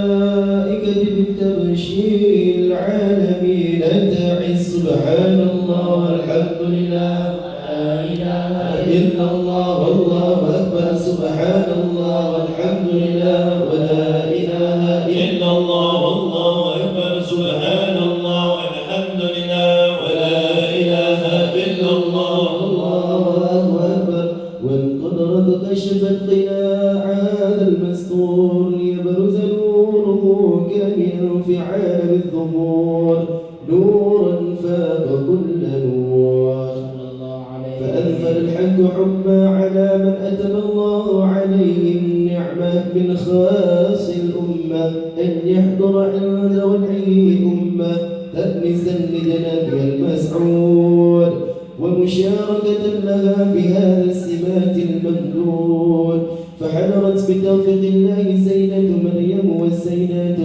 بالتبشير العالمين تعز سبحان الله والحمد لله لا إله إلا الله والله أكبر سبحان الله والحمد لله ولا إله إلا الله والله أكبر سبحان الله والحمد لله ولا إله إلا الله الله أكبر وانقدرت كشفت قناع هذا المستور ليبرز نوره كاملا في عالم الظهور نورا فاق كل نور فأنفل الحق حبا على من أتم الله عليه النعمة من خاص الأمة أن يحضر عند وجهه أمة تأنسا لجنابها المسعود ومشاركة لها في هذا السمات الممدود فحضرت بتوفيق الله سيدة مريم والسيدة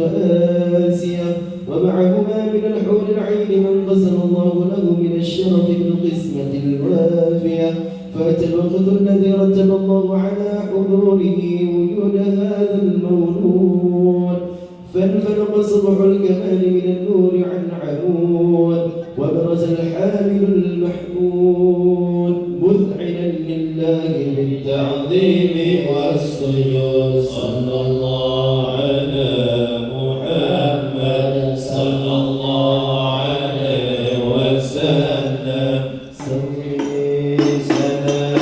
آسيا ومعهما من الحور العين من قسم الله له من الشرف بالقسمة الوافية فأتى الوقت الذي رتب الله على حضوره وجود هذا المولود فانفلق صبح الكمال من النور عن عمود وبرز الحامل المحمود مذعنا لله بالتعظيم والسجود صلى الله على محمد صلى الله عليه وسلم صلي سلام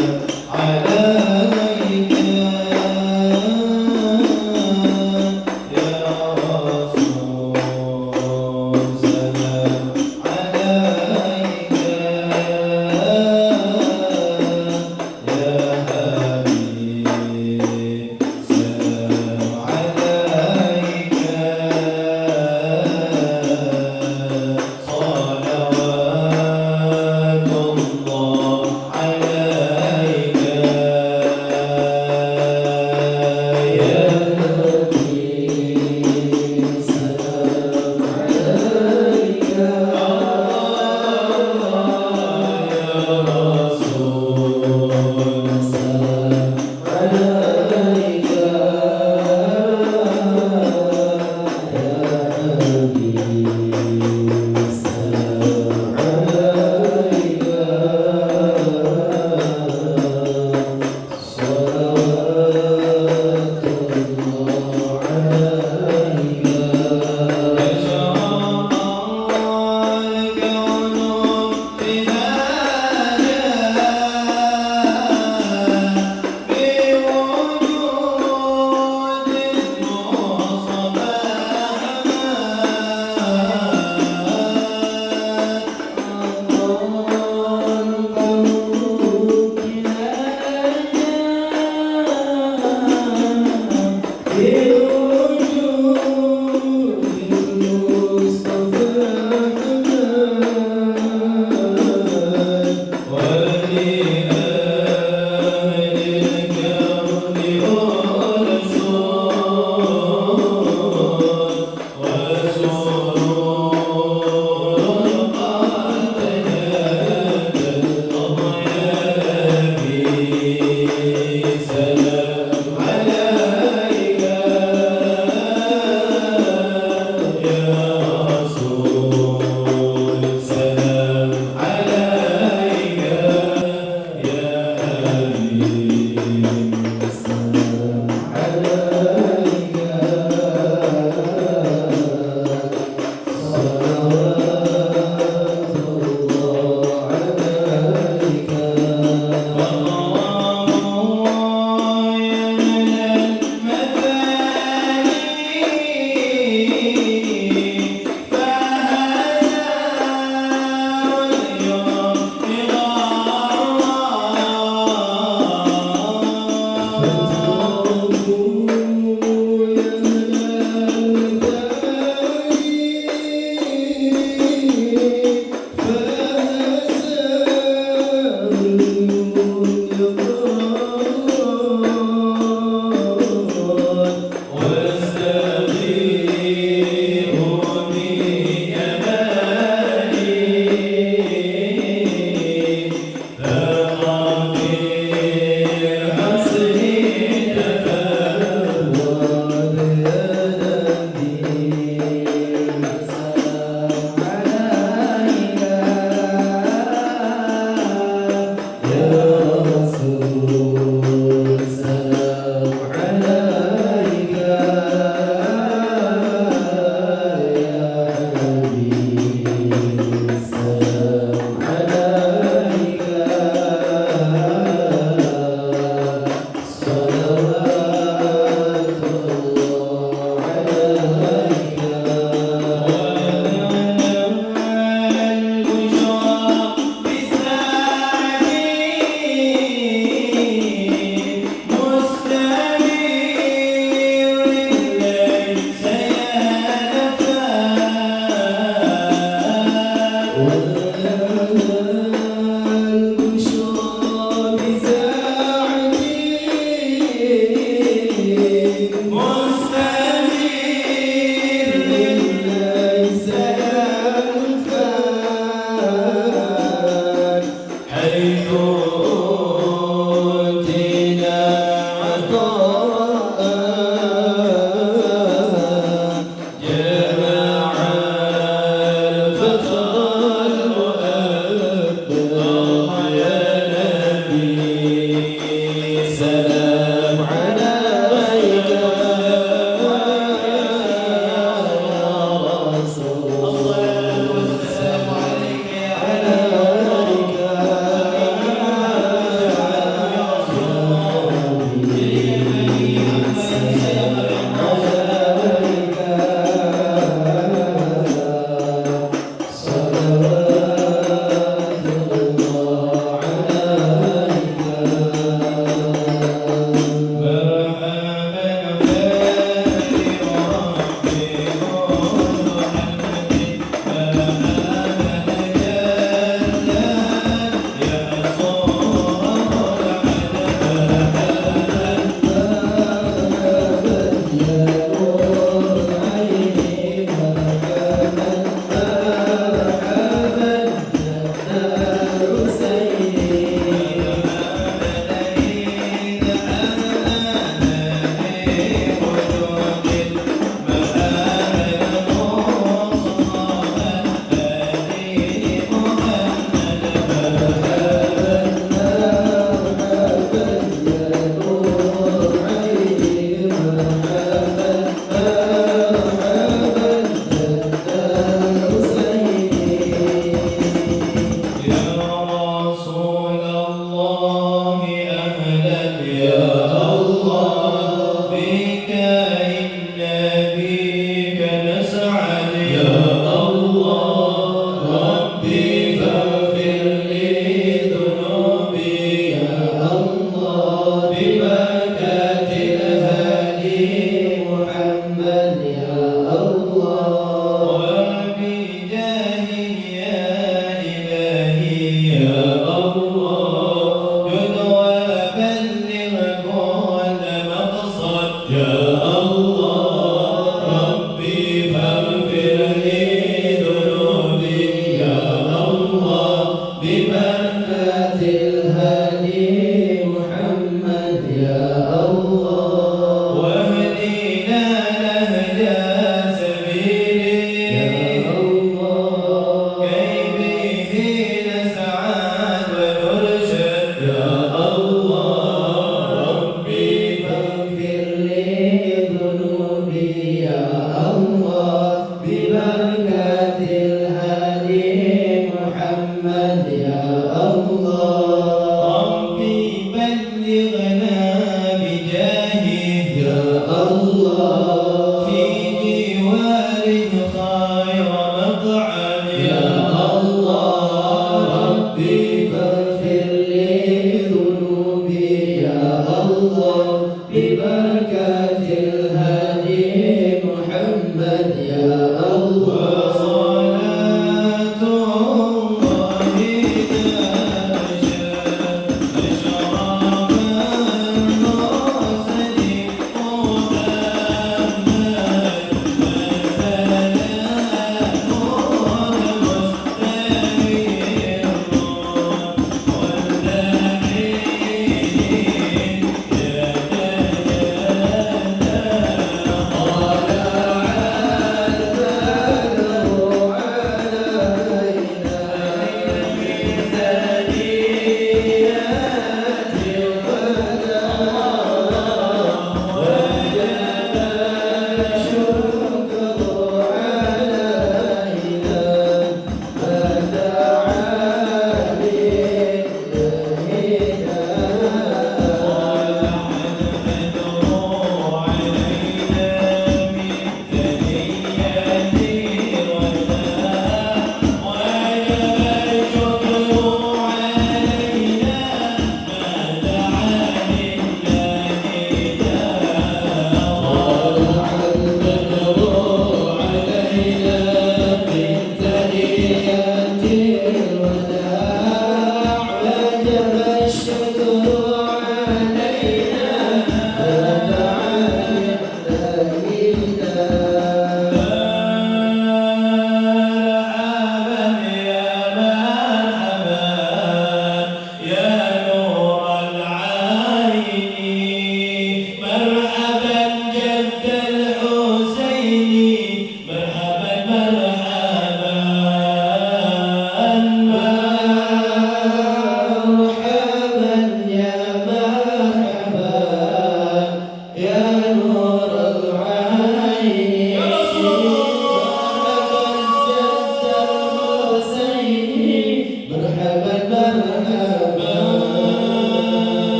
عليك يا رسول سلام عليك Salam alaika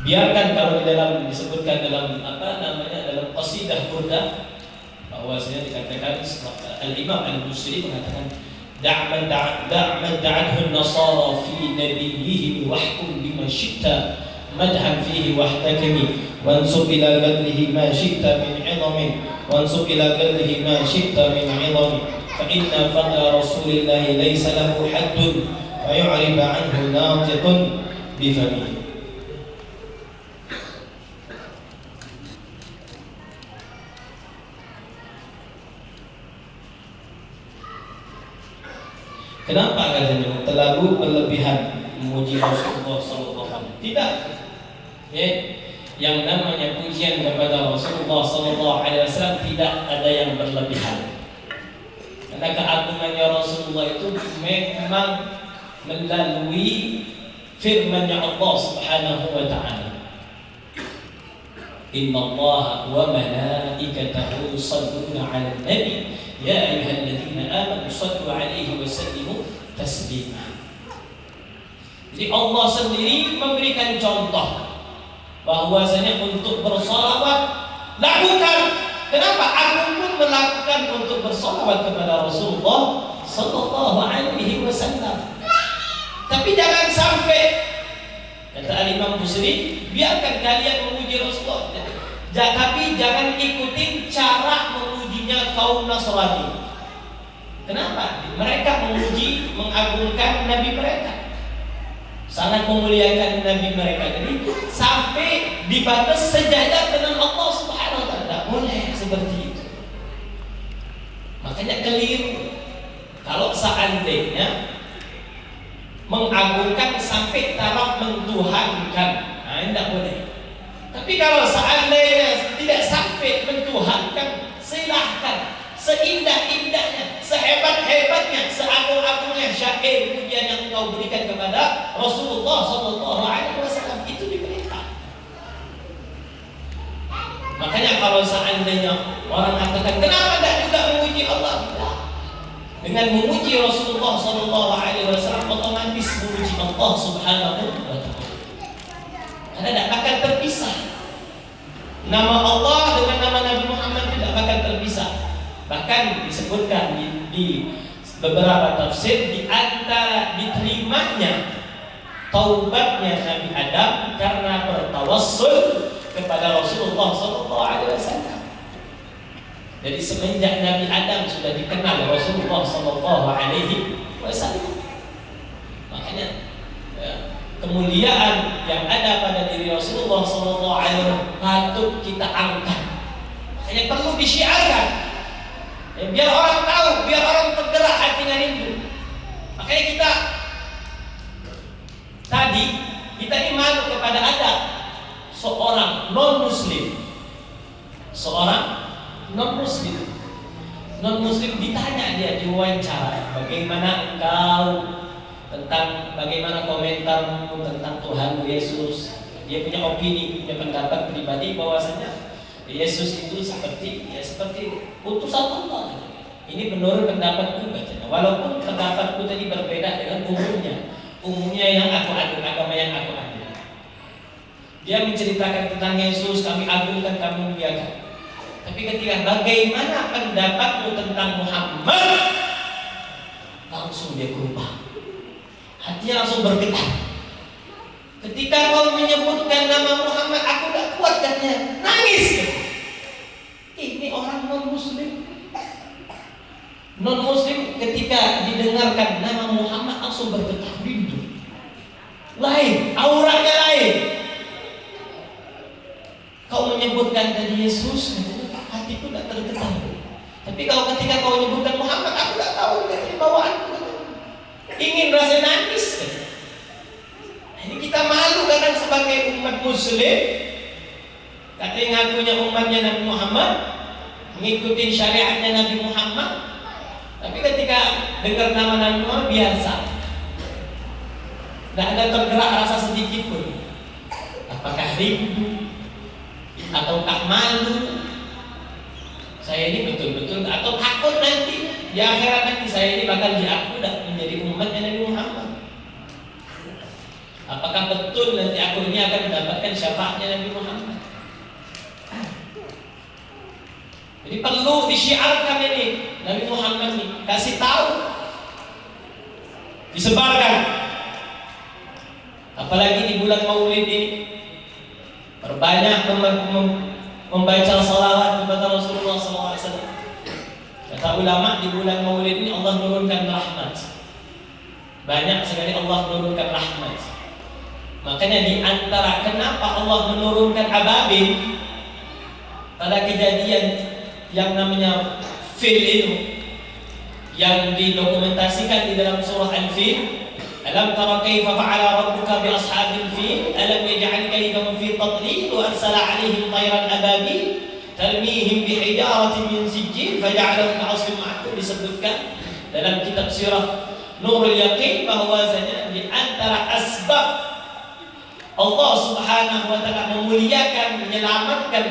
Biarkan kalau di dalam disebutkan dalam dalam qasidah burda bahwasanya dikatakan Al-Imam Al-Busiri mengatakan da'man da'athu an-nasara fi nabiyihim wahkum bima syi'ta مدحا فيه واحتكمي وانسب إلى قدره ما شئت من عظم وانسب إلى قدره ما شئت من عظم فإن فضل رسول الله ليس له حد فيعرب عنه ناطق بفمه. Kenapa katanya terlalu berlebihan memuji Rasulullah SAW? Tidak. Ya, yang namanya pujian kepada Rasulullah SAW tidak ada yang berlebihan. Karena keagungannya Rasulullah itu memang melalui firman-Nya Allah Subhanahu wa taala. Inna Allah wa malaikatahu yusalluna 'alan nabi ya ayyuhalladzina amanu shallu 'alaihi wa sallimu taslima. Jadi Allah sendiri memberikan contoh bahwasanya untuk bersalawat lakukan. Kenapa? Aku pun melakukan untuk bersalawat kepada Rasulullah sallallahu alaihi wasallam. Tapi jangan sampai, kata Imam Busiri, biarkan kalian memuji Rasulullah, tapi jangan ikutin cara memujinya kaum Nasrani. Kenapa? Mereka memuji, mengagungkan Nabi mereka, sangat memuliakan Nabi mereka. Jadi sampai dibatas sejajar dengan Allah Subhanahu wa taala. Tidak boleh seperti itu. Makanya keliru kalau seandainya mengagungkan sampai taraf mentuhankan. Nah, tidak boleh. Tapi kalau seandainya tidak sampai mentuhankan, silahkan seindah-indahnya, sehebat-hebatnya, seagung-agungnya syair pujian yang engkau berikan kepada Rasulullah SAW, itu diperintah. Makanya kalau seandainya orang katakan kenapa tidak juga memuji Allah, tidak. Dengan memuji Rasulullah SAW otomatis memuji Allah Subhanahu wa taala. Karena tidak akan terpisah. Nama Allah dengan nama Nabi Muhammad tidak akan terpisah. Bahkan disebutkan di beberapa tafsir, di antara diterimanya taubatnya Nabi Adam karena bertawassul kepada Rasulullah SAW. Jadi semenjak Nabi Adam sudah dikenal Rasulullah SAW. Makanya kemuliaan yang ada pada diri Rasulullah SAW patut kita angkat. Makanya perlu disyiarkan. Biar orang tahu, biar orang tergerak hatinya rindu. Makanya kita ini malu kepada ada seorang non-muslim. Non-muslim ditanya, dia diwawancara, bagaimana engkau tentang bagaimana komentarmu tentang Tuhan Yesus. Dia punya opini, punya pendapat pribadi bahwasanya Yesus itu seperti utusan Allah. Ini menurut pendapatku, walaupun pendapatku tadi berbeda dengan umumnya yang aku adu, agama yang aku adu. Dia menceritakan tentang Yesus, kami agungkan, kami muliakan. Tapi ketika bagaimana pendapatmu tentang Muhammad, langsung dia berubah. Hatinya langsung bergetar. Ketika kau menyebutkan nama Muhammad, aku tak kuat katanya, nangis. Ini orang non-muslim. Non-muslim ketika didengarkan nama Muhammad langsung bergetar rindu. Lain, auranya lain. Kau menyebutkan tadi Yesus, hatiku tak tergetar. Tapi kalau ketika kau menyebutkan Muhammad, aku tak tahu katanya bawaanku. Ingin rasa nangis. Ini kita malu kadang sebagai umat muslim, katanya ngakunya umatnya Nabi Muhammad, mengikuti syariatnya Nabi Muhammad, tapi ketika dengar nama Nabi Muhammad biasa, tidak ada tergerak rasa sedikit pun. Apakah rindu ataukah malu? Saya ini betul-betul atau takut nanti di akhirat nanti saya ini bakal diaku menjadi umatnya Nabi Muhammad. Apakah betul nanti aku ini akan mendapatkan syafaatnya Nabi Muhammad? Jadi perlu disyiarkan ini Nabi Muhammad ini, kasih tahu, disebarkan. Apalagi di bulan Maulid ini, Perbanyak membaca salawat kepada Rasulullah SAW. Kata ulama, di bulan Maulid ini Allah menurunkan rahmat. Banyak sekali Allah menurunkan rahmat. Makanya di antara kenapa Allah menurunkan ababil pada kejadian yang namanya fil itu, yang didokumentasikan di dalam surah Al-Fil. Alam tara kaifa fa'ala rabbuka bi ashabil fil alam yaj'al kaydahum fi tadlil wa arsala 'alaihim tayran ababil tarmihim bi hijaratin min sijil faja'alahum ka'asfin ma'kul. Disebutkan dalam kitab sirah Nurul Yaqin bahwasanya di antara asbab Allah Subhanahu wa taala memuliakan, menyelamatkan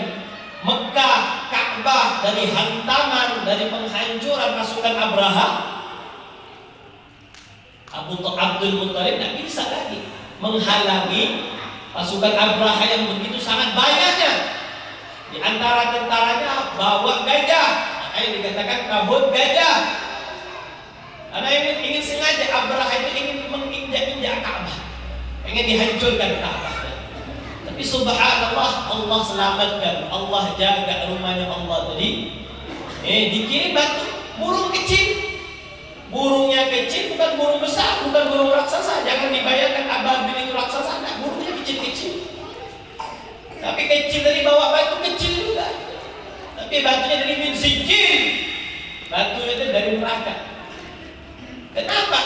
Mekah, Ka'bah dari hantaman, dari penghancuran pasukan Abraha, Abdul Muttalib tidak bisa lagi menghalangi pasukan Abraha yang begitu sangat banyaknya. Di antara tentaranya bawa gajah, makanya dikatakan kabut gajah. Karena ingin sengaja Abraha itu ingin menginjak-injak Ka'bah, pengen dihancurkan Ka'bah. Tapi subhanallah, Allah selamatkan, Allah jaga rumahnya Allah tadi. Dikirim batu burung kecil. Burungnya kecil, bukan burung besar, bukan burung raksasa. Jangan dibayangkan ababil itu raksasa, enggak, burungnya kecil-kecil. Tapi kecil dari bawah batu kecil juga. Tapi batunya dari min sijil. Batunya itu dari neraka. Kenapa?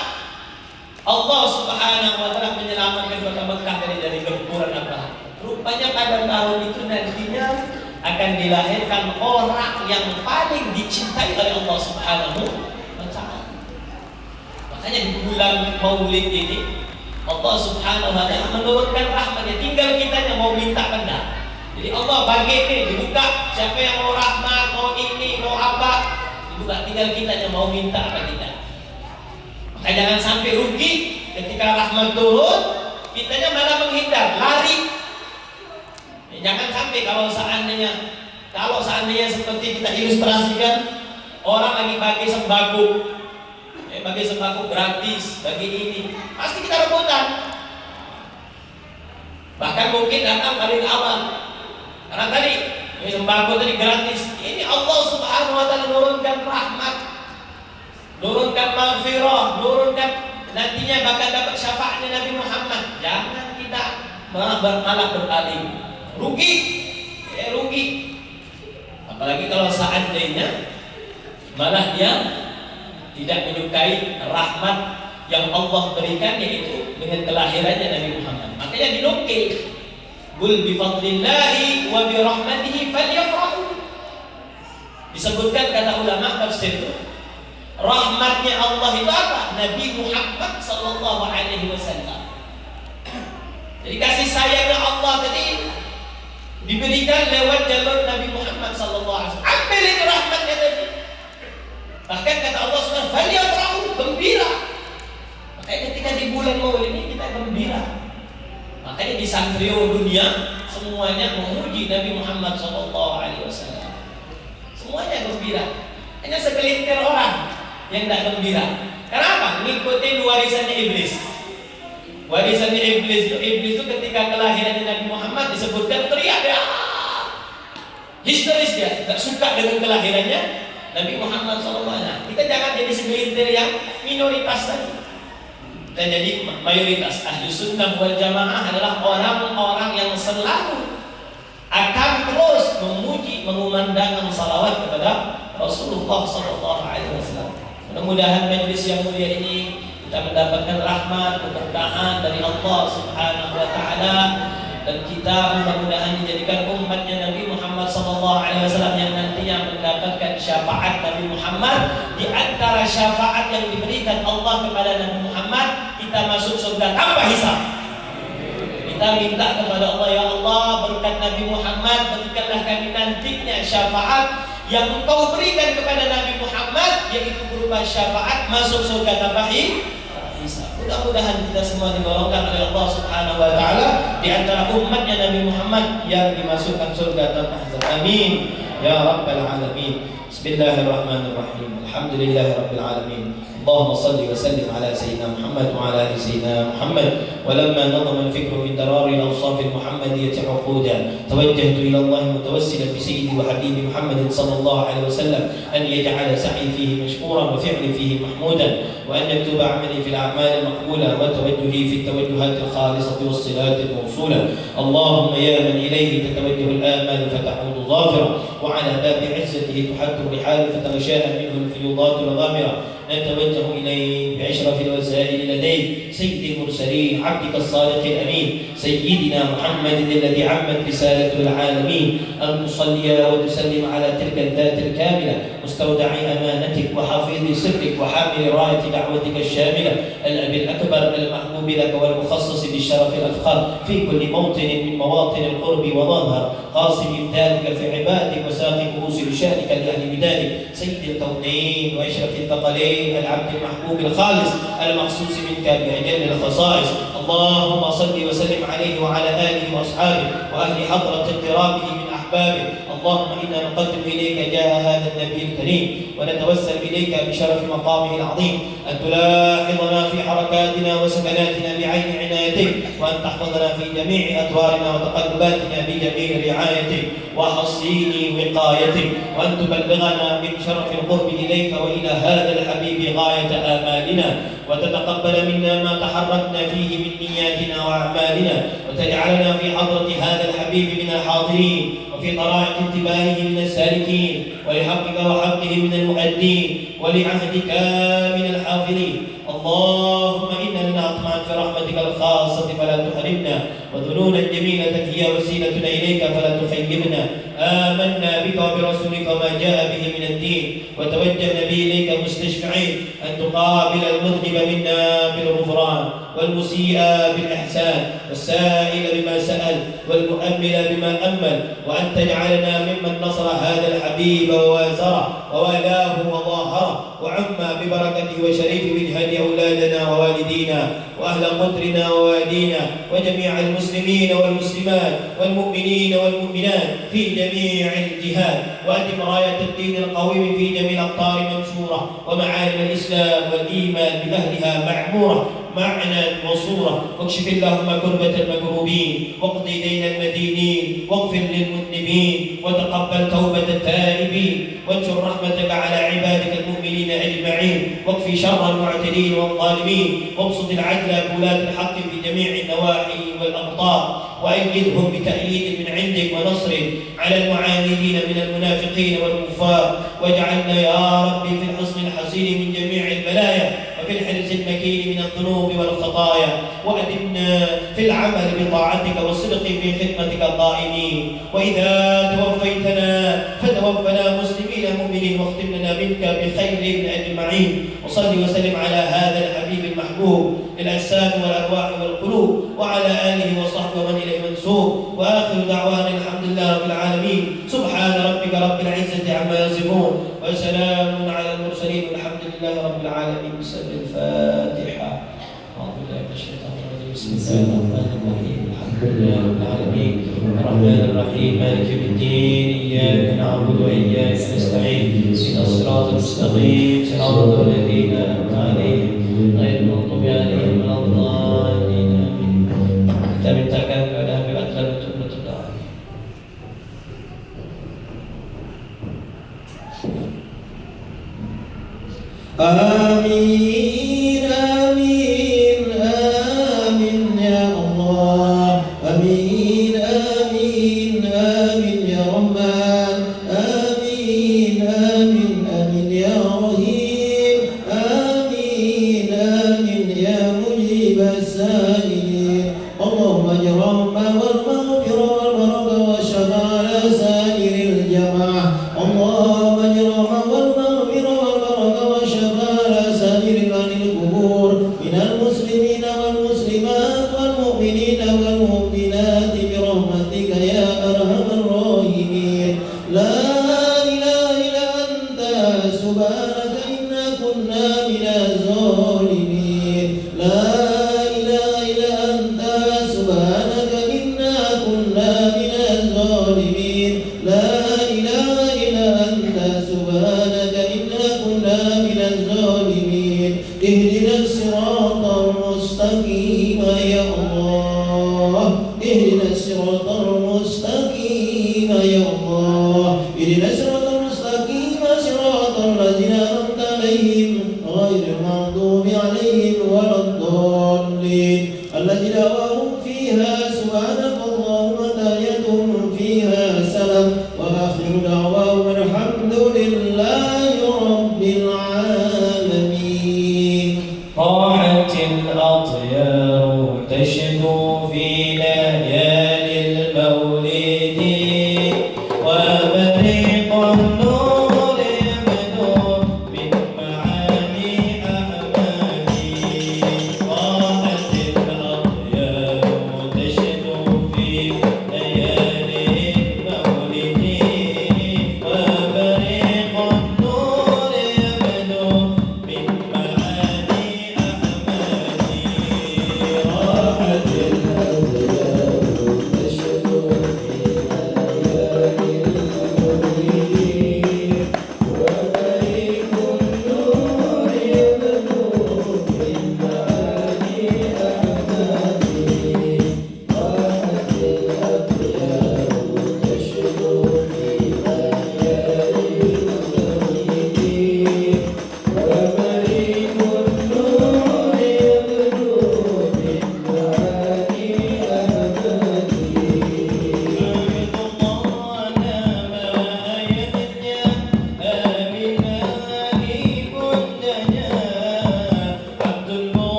Allah Subhanahu wa taala menyelamatkan kota Mekah dari gempuran Abraha. Rupanya pada tahun itu nantinya akan dilahirkan orang yang paling dicintai oleh Allah Subhanahu wa taala. Makanya di bulan Maulid ini Allah Subhanahu wa taala menurunkan rahmatnya, tinggal kitanya mau minta apa enggak. Jadi Allah bagi ini dibuka, siapa yang mau rahmat, mau ini, mau apa, dibuka, tinggal kitanya mau minta apa tidak. Maka jangan sampai rugi ketika rahmat turun, kitanya malah menghindar, lari. Jangan sampai kalau seandainya seperti kita ilustrasikan, orang lagi bagi sembako, bagi sembako gratis, bagi ini, pasti kita rebutan. Bahkan mungkin datang paling awal, karena tadi sembako tadi gratis. Ini Allah Subhanahu wa taala menurunkan rahmat, nurunkan maghfirah, nurunkan nantinya bakal dapat syafaatnya Nabi Muhammad. Jangan kita malah berpaling, rugi, rugi. Apalagi kalau seandainya malah dia tidak menyukai rahmat yang Allah berikan, yaitu dengan kelahirannya Nabi Muhammad. Makanya dinukil, "Qul bi fadlillahi wa bi rahmatihi falyafrahu." Disebutkan kata ulama tafsir itu, rahmatnya Allah itu apa? Nabi Muhammad sallallahu alaihi wasallam. Jadi kasih sayangnya Allah tadi diberikan lewat jalur Nabi Muhammad sallallahu alaihi wasallam. Ambil itu rahmatnya tadi. Bahkan kata Allah Subhanahu wa taala, "Falyafrahu", gembira. Makanya ketika di bulan Maulid ini kita gembira. Makanya di Santrio dunia semuanya memuji Nabi Muhammad sallallahu alaihi wasallam. Semuanya gembira. Hanya segelintir orang yang tidak gembira. Kenapa? Mengikuti warisannya iblis. Warisannya iblis itu ketika kelahirannya Nabi Muhammad disebutkan teriak dia, histeris dia, tidak suka dengan kelahirannya Nabi Muhammad SAW. Kita jangan jadi segelintir yang minoritas tadi. Kita jadi mayoritas. Ahlu sunnah wal jamaah adalah orang-orang yang selalu akan terus memuji, mengumandangkan salawat kepada Rasulullah SAW. Mudah-mudahan majelis yang mulia ini kita mendapatkan rahmat, keberkahan dari Allah Subhanahu wa taala, dan kita mudah-mudahan dijadikan umatnya Nabi Muhammad SAW yang nantinya mendapatkan syafaat Nabi Muhammad. Di antara syafaat yang diberikan Allah kepada Nabi Muhammad, kita masuk surga tanpa hisab. Kita minta kepada Allah, ya Allah, berkat Nabi Muhammad berikanlah kami nantinya syafaat yang Engkau berikan kepada Nabi Muhammad, yaitu berupa syafaat masuk surga tanpa hisab. Mudah-mudahan kita semua digolongkan oleh Allah Subhanahu wa taala di antara umatnya Nabi Muhammad yang dimasukkan surga tanpa hisab. Amin ya rabbal alamin. Bismillahirrahmanirrahim. Alhamdulillahirabbil alamin. اللهم صل وسلم على سيدنا محمد وعلى آل سيدنا محمد. ولما نظم الفكر من درار الأوصاف المحمدية عقودا توجهت إلى الله متوسلا بسيدي وحبيبي محمد صلى الله عليه وسلم أن يجعل سعي فيه مشكورا وفعلي فيه محمودا، وأن يكتب عملي في الأعمال المقبولة وتوجهي في التوجهات الخالصة والصلات الموصولة. اللهم يا من إليه تتوجه الآمال فتعود ظافرة، وعلى باب عزته تحد الرحال فتغشاها منه الفيوضات الغامرة، نتوجه إليه بأشرف الوسائل لديك سيد المرسلين عبدك الصادق الأمين سيدنا محمد الذي عمت رسالته العالمين، أن تصلي وتسلم على تلك الذات الكاملة مستودع أمانتك وحفيظ سرك وحامل راية دعوتك الشاملة، الأب الأكبر المحبوب لك والمخصص بالشرف الأفخر في كل موطن من مواطن القرب وظاهر، قاسم إمدادك في عبادك وساقي كؤوس لشأنك لأهل بدانك، سيد الكونين وأشرف الثقلين، العبد المحبوب الخالص المخصوص منك بأجل الخصائص. اللهم صل وسلم عليه وعلى آله وأصحابه وأهل حضرة اقترابه من أحبابه. اللهم إنا نقدم إليك جاه هذا النبي الكريم ونتوسل إليك بشرف مقامه العظيم أن تلاحظنا في حركاتنا وسكناتنا بعين عنايتك، وأن تحفظنا في جميع أدوارنا وتقلباتنا بجميع رعايتك وحصين وقايتك، وأن تبلغنا من شرف القرب إليك وإلى هذا الحبيب غاية آمالنا، وتتقبل منا ما تحركنا فيه من نياتنا وأعمالنا، وتجعلنا في حضرة هذا الحبيب من الحاضرين، وفي طرائق انتباهه من السالكين، ولحقك وحقه من المؤدين، ولعهدك من الحافظين. اللهم إنا لنا أطمعا في رحمتك الخاصة فلا تحرمنا، وذنونا جميلة هي وسيلتنا إليك فلا تخيبنا. آمنا بك وبرسولك وما جاء به من الدين، وتوجهنا به إليك مستشفعين أن تقابل المذنب منا بالغفران، والمسيء بالإحسان، والسائل بما سأل، والمؤمل بما أمل، وأن تجعلنا ممن نصر هذا الحبيب ووازره ووالاه وظاهره، وعم ببركته وشريف وجهه أولادنا ووالدينا وأهل قدرنا ووالدينا وجميع المسلمين والمسلمات والمؤمنين والمؤمنات في جميع الجهات، وأدم راية الدين القويم في جميع الأقطار منشورة، ومعالم الإسلام والإيمان بأهلها معمورة معنى وصورة، واكشف اللهم كربة المكروبين، واقضي دين المدينين، واغفر للمذنبين، وتقبل توبة التائبين، وانشر رحمتك على عبادك المؤمنين أجمعين، واكفي شر المعتدين والظالمين، وابسط العدل بولاة الحق في جميع النواحي والأقطار، وأيدهم بتأييد من عندك ونصر على المعاندين من المنافقين والكفار، واجعلنا يا ربي في الحصن الحصين من جميع البلايا، وفي الحرز المكين من الذنوب والخطايا، وأدمنا في العمل بطاعتك والصدق في خدمتك قائمين. وإذا توفيتنا فتوفنا مسلمين مؤمنين، واختم لنا منك بخير أجمعين. وصل وسلم على هذا الحبيب المحبوب للأجسام والأرواح والقلوب، وعلى آله وصحبه ومن إليه منسوب. وآخر دعوانا الحمد لله رب العالمين، سبحان ربك رب العزة عما يصفون، وسلام على المرسلين، والحمد لله رب العالمين. بسم الفاتحة. أعوذ بالله من الشيطان الرجيم. بسم الله الرحمن الرحيم. الحمد لله رب العالمين، الرحمن الرحيم، مالك يوم الدين، إياك نعبد وإياك نستعين، اهدنا الصراط المستقيم، صراط الذين أنعمت عليهم غير المغضوب عليهم ولا الضالين. آمين. Kita mintakan kepada Habib Adlan untuk menutup doa. آمين آمين آمين يا الله، آمين آمين آمين يا رحمن، آمين آمين آمين يا رحيم، آمين آمين يا مجيب السائلين. اللهم اجعل والمغفرة والبركة والشفاعة على سائر الجماعة. اللهم اجعل والمغفرة والبركة والشفاعة على سائر أهل القبور من المسلمين والمسلمات والمؤمنين والمؤمنات برحمتك يا أرحم الراحمين. لا إله إلا أنت سبحانك إنا كنا من الظالمين. لا إله إلا أنت سبحانك إنا كنا من الظالمين. لا إله إلا أنت سبحانك إنا كنا من الظالمين. المستقيم يا الله اهدنا الصراط المستقيم صراط الذين أنعمت عليهم غير المغضوب عليهم ولا الضالين الذين دعواهم فيها سبحانك اللهم تحيتهم فيها سلام وآخر دعواهم الحمد لله رب العالمين. طاحت الأطيار تشدو في ليالي المولد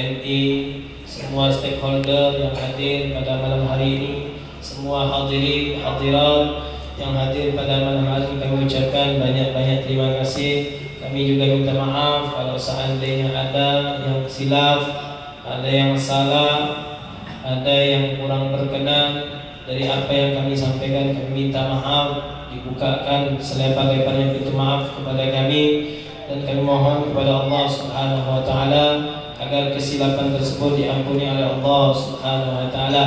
TNI, semua stakeholder yang hadir pada malam hari ini, semua hadirin hadirat yang hadir pada malam hari ini, kami ucapkan banyak-banyak terima kasih. Kami juga minta maaf kalau seandainya ada yang silaf, ada yang salah, ada yang kurang berkenan dari apa yang kami sampaikan. Kami minta maaf, dibukakan selebar-lebarnya pintu maaf kepada kami, dan kami mohon kepada Allah Subhanahu wa taala agar kesilapan tersebut diampuni oleh Allah Subhanahu wa taala.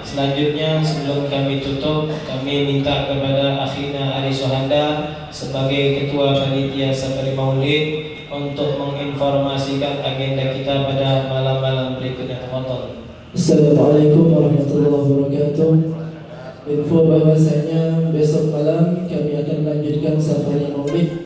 Selanjutnya, sebelum kami tutup, kami minta kepada akhina Ari Sohanda sebagai ketua panitia Safari Maulid untuk menginformasikan agenda kita pada malam-malam berikutnya. Tafadhol. Assalamualaikum warahmatullahi wabarakatuh. Info bahwasanya besok malam kami akan melanjutkan Safari Maulid